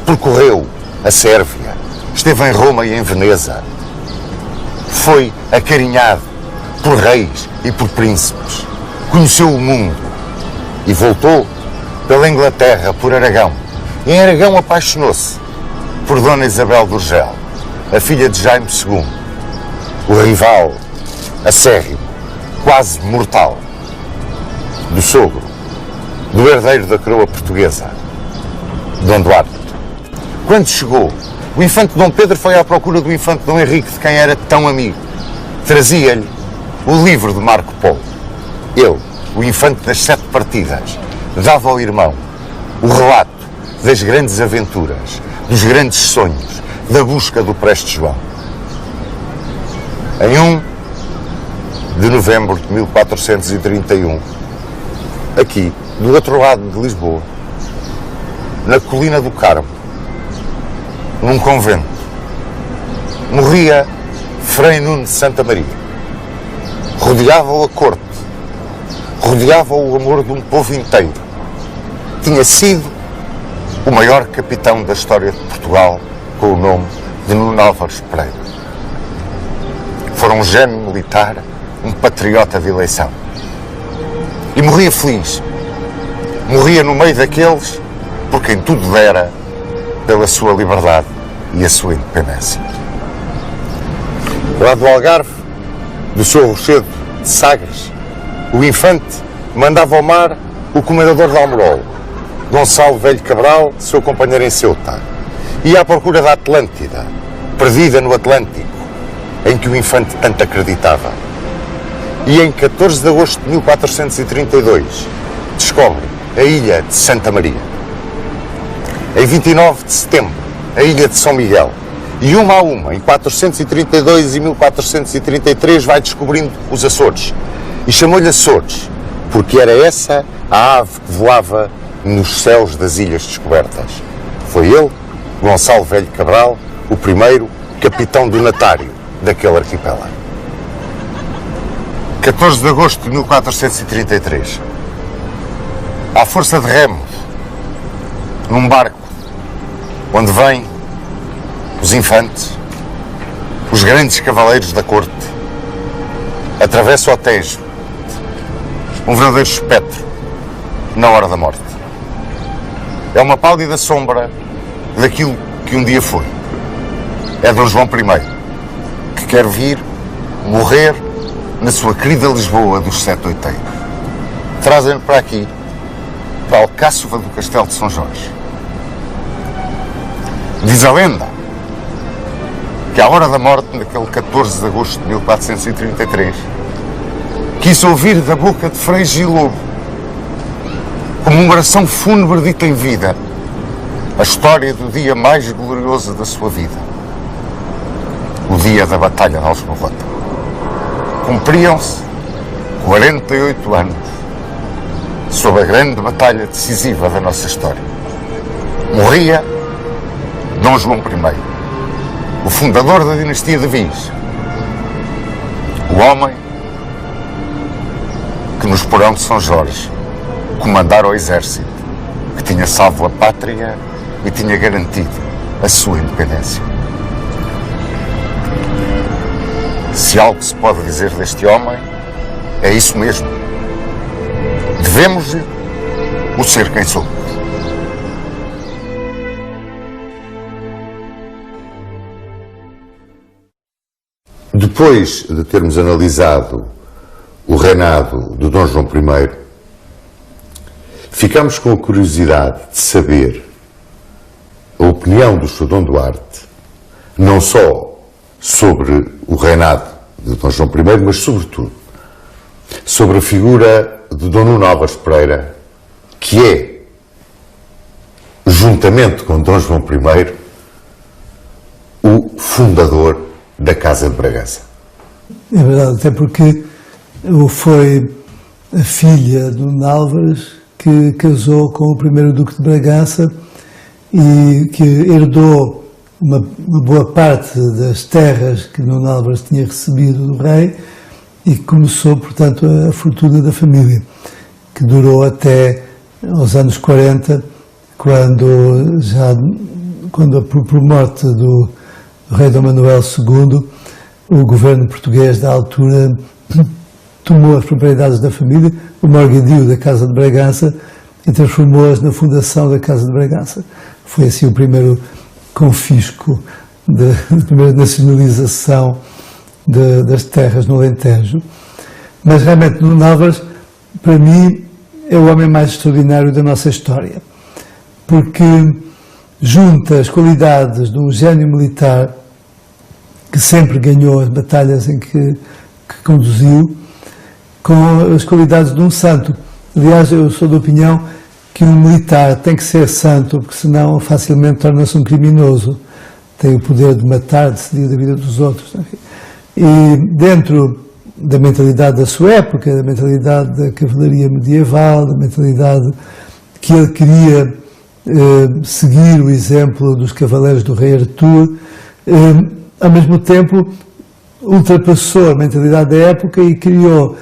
percorreu a Sérvia, esteve em Roma e em Veneza, foi acarinhado por reis e por príncipes, conheceu o mundo e voltou pela Inglaterra, por Aragão. E em Aragão apaixonou-se por Dona Isabel de Urgel, a filha de Jaime II, o rival acérrimo, quase mortal, do sogro, do herdeiro da coroa portuguesa, Dom Duarte. Quando chegou, o infante Dom Pedro foi à procura do infante Dom Henrique, de quem era tão amigo. Trazia-lhe o livro de Marco Polo. Ele, o infante das 7 partidas, dava ao irmão o relato das grandes aventuras, dos grandes sonhos, da busca do Preste João. Em 1 de novembro de 1431, aqui, do outro lado de Lisboa, na colina do Carmo, num convento, morria Frei Nuno de Santa Maria. Rodeava-o a corte, rodeava-o o amor de um povo inteiro. Tinha sido o maior capitão da história de Portugal, com o nome de Nuno Álvares Pereira. Fora um gênio militar, um patriota de eleição. E morria feliz. Morria no meio daqueles por quem tudo dera pela sua liberdade e a sua independência. Lá do Algarve, do seu rochedo de Sagres, o infante mandava ao mar o comendador de Almorol, Gonçalo Velho Cabral, seu companheiro em Ceuta. Ia à procura da Atlântida, perdida no Atlântico, em que o infante tanto acreditava. E em 14 de agosto de 1432 descobre a ilha de Santa Maria. Em 29 de setembro, a ilha de São Miguel. E uma a uma, em 432 e 1433, vai descobrindo os Açores. E chamou-lhe Açores, porque era essa a ave que voava nos céus das ilhas descobertas. Foi ele, Gonçalo Velho Cabral, o primeiro capitão donatário daquele arquipélago. 14 de agosto de 1433. À força de remos, num barco, onde vêm os infantes, os grandes cavaleiros da corte, atravessa o Tejo, um verdadeiro espectro na hora da morte. É uma pálida sombra daquilo que um dia foi. É Dom João I, que quer vir morrer na sua querida Lisboa dos Sete Oiteiros. Trazem-no para aqui, para a Alcáçova do Castelo de São Jorge. Diz a lenda que à hora da morte, naquele 14 de agosto de 1433, quis ouvir da boca de Frei Gil Lobo, como uma oração fúnebre dita em vida, a história do dia mais glorioso da sua vida, o dia da Batalha de Aljubarrota. Cumpriam-se 48 anos sob a grande batalha decisiva da nossa história. Morria Dom João I, o fundador da dinastia de Vins, o homem que nos porão de São Jorge comandara o exército que tinha salvo a pátria e tinha garantido a sua independência. Se algo se pode dizer deste homem, é isso mesmo. Devemos-lhe o ser quem somos. Depois de termos analisado o reinado de Dom João I, ficamos com a curiosidade de saber a opinião do Sr. Dom Duarte, não só sobre o reinado de Dom João I, mas sobretudo sobre a figura de Dom Nuno Álvares Pereira, que é, juntamente com Dom João I, o fundador da Casa de Bragança. É verdade, até porque foi a filha de Nuno Álvares que casou com o primeiro Duque de Bragança e que herdou uma boa parte das terras que Nuno Álvares tinha recebido do rei e começou, portanto, a fortuna da família, que durou até aos anos 40, quando por morte do rei Dom Manuel II, o governo português da altura tomou as propriedades da família, o morgadio da Casa de Bragança, e transformou-as na fundação da Casa de Bragança. Foi assim o primeiro confisco, a primeira nacionalização das terras no Alentejo. Mas realmente Nuno Álvares, para mim, é o homem mais extraordinário da nossa história, porque junta as qualidades de um gênio militar que sempre ganhou as batalhas em que conduziu, com as qualidades de um santo. Aliás, eu sou da opinião que um militar tem que ser santo, porque senão facilmente torna-se um criminoso. Tem o poder de matar, de decidir da vida dos outros. E dentro da mentalidade da sua época, da mentalidade da cavalaria medieval, da mentalidade que ele queria seguir o exemplo dos cavaleiros do rei Artur, ao mesmo tempo ultrapassou a mentalidade da época e criou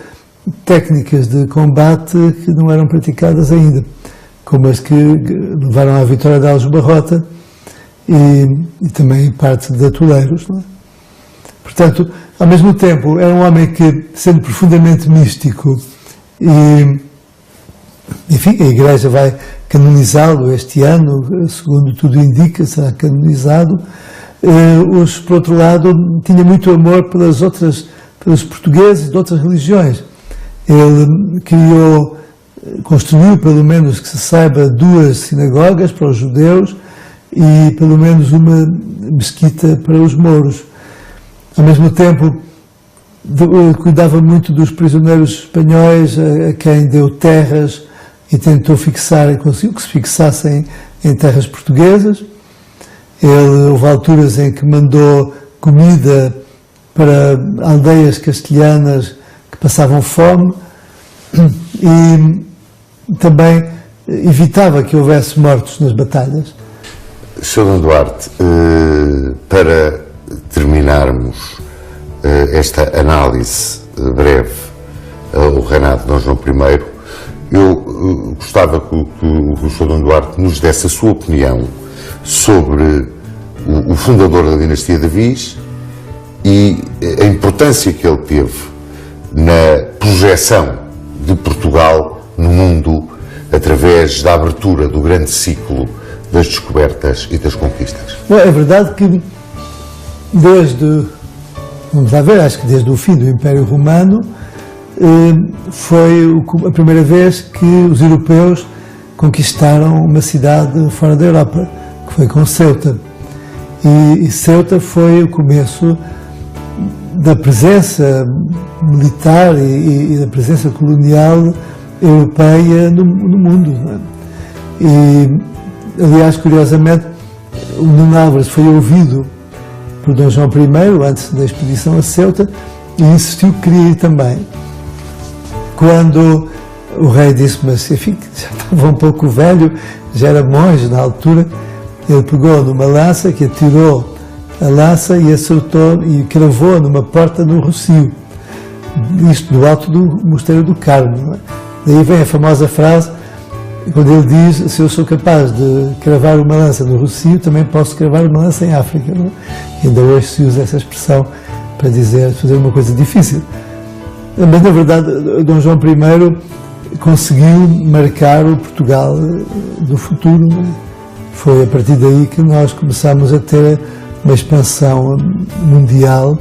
técnicas de combate que não eram praticadas ainda, como as que levaram à vitória de Aljubarrota e também parte de Atoleiros. Não é? Portanto, ao mesmo tempo, era um homem que, sendo profundamente místico, e, enfim, a Igreja vai canonizá-lo este ano, segundo tudo indica, será canonizado. Por outro lado, tinha muito amor pelos portugueses de outras religiões. Ele construiu, pelo menos que se saiba, 2 sinagogas para os judeus e pelo menos uma mesquita para os mouros. Ao mesmo tempo, cuidava muito dos prisioneiros espanhóis, a quem deu terras e tentou fixar, e conseguiu que se fixassem em terras portuguesas. Houve alturas em que mandou comida para aldeias castelhanas que passavam fome e também evitava que houvesse mortos nas batalhas. Sr. Dom Duarte, para terminarmos esta análise breve ao reinado de Dom João I, eu gostava que o Sr. Dom Duarte nos desse a sua opinião sobre o fundador da dinastia de Viz e a importância que ele teve na projeção de Portugal no mundo através da abertura do grande ciclo das descobertas e das conquistas. Bom, é verdade que vamos lá ver, acho que desde o fim do Império Romano foi a primeira vez que os europeus conquistaram uma cidade fora da Europa, que foi com Ceuta. E Ceuta foi o começo da presença militar e da presença colonial europeia no mundo. Não é? E, aliás, curiosamente, o Nuno Álvares foi ouvido por Dom João I, antes da expedição a Ceuta, e insistiu que queria ir também. Quando o rei disse, mas enfim, já estava um pouco velho, já era monge na altura, ele pegou numa lança, que atirou a lança e acertou e cravou numa porta no Rossio, isto do alto do Mosteiro do Carmo. Não é? Daí vem a famosa frase, quando ele diz, se eu sou capaz de cravar uma lança no Rossio, também posso cravar uma lança em África. Não é? Ainda hoje se usa essa expressão para dizer, fazer uma coisa difícil. Mas, na verdade, Dom João I conseguiu marcar o Portugal do futuro. Não é? Foi a partir daí que nós começámos a ter uma expansão mundial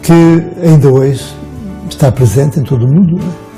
que ainda hoje está presente em todo o mundo. Não é?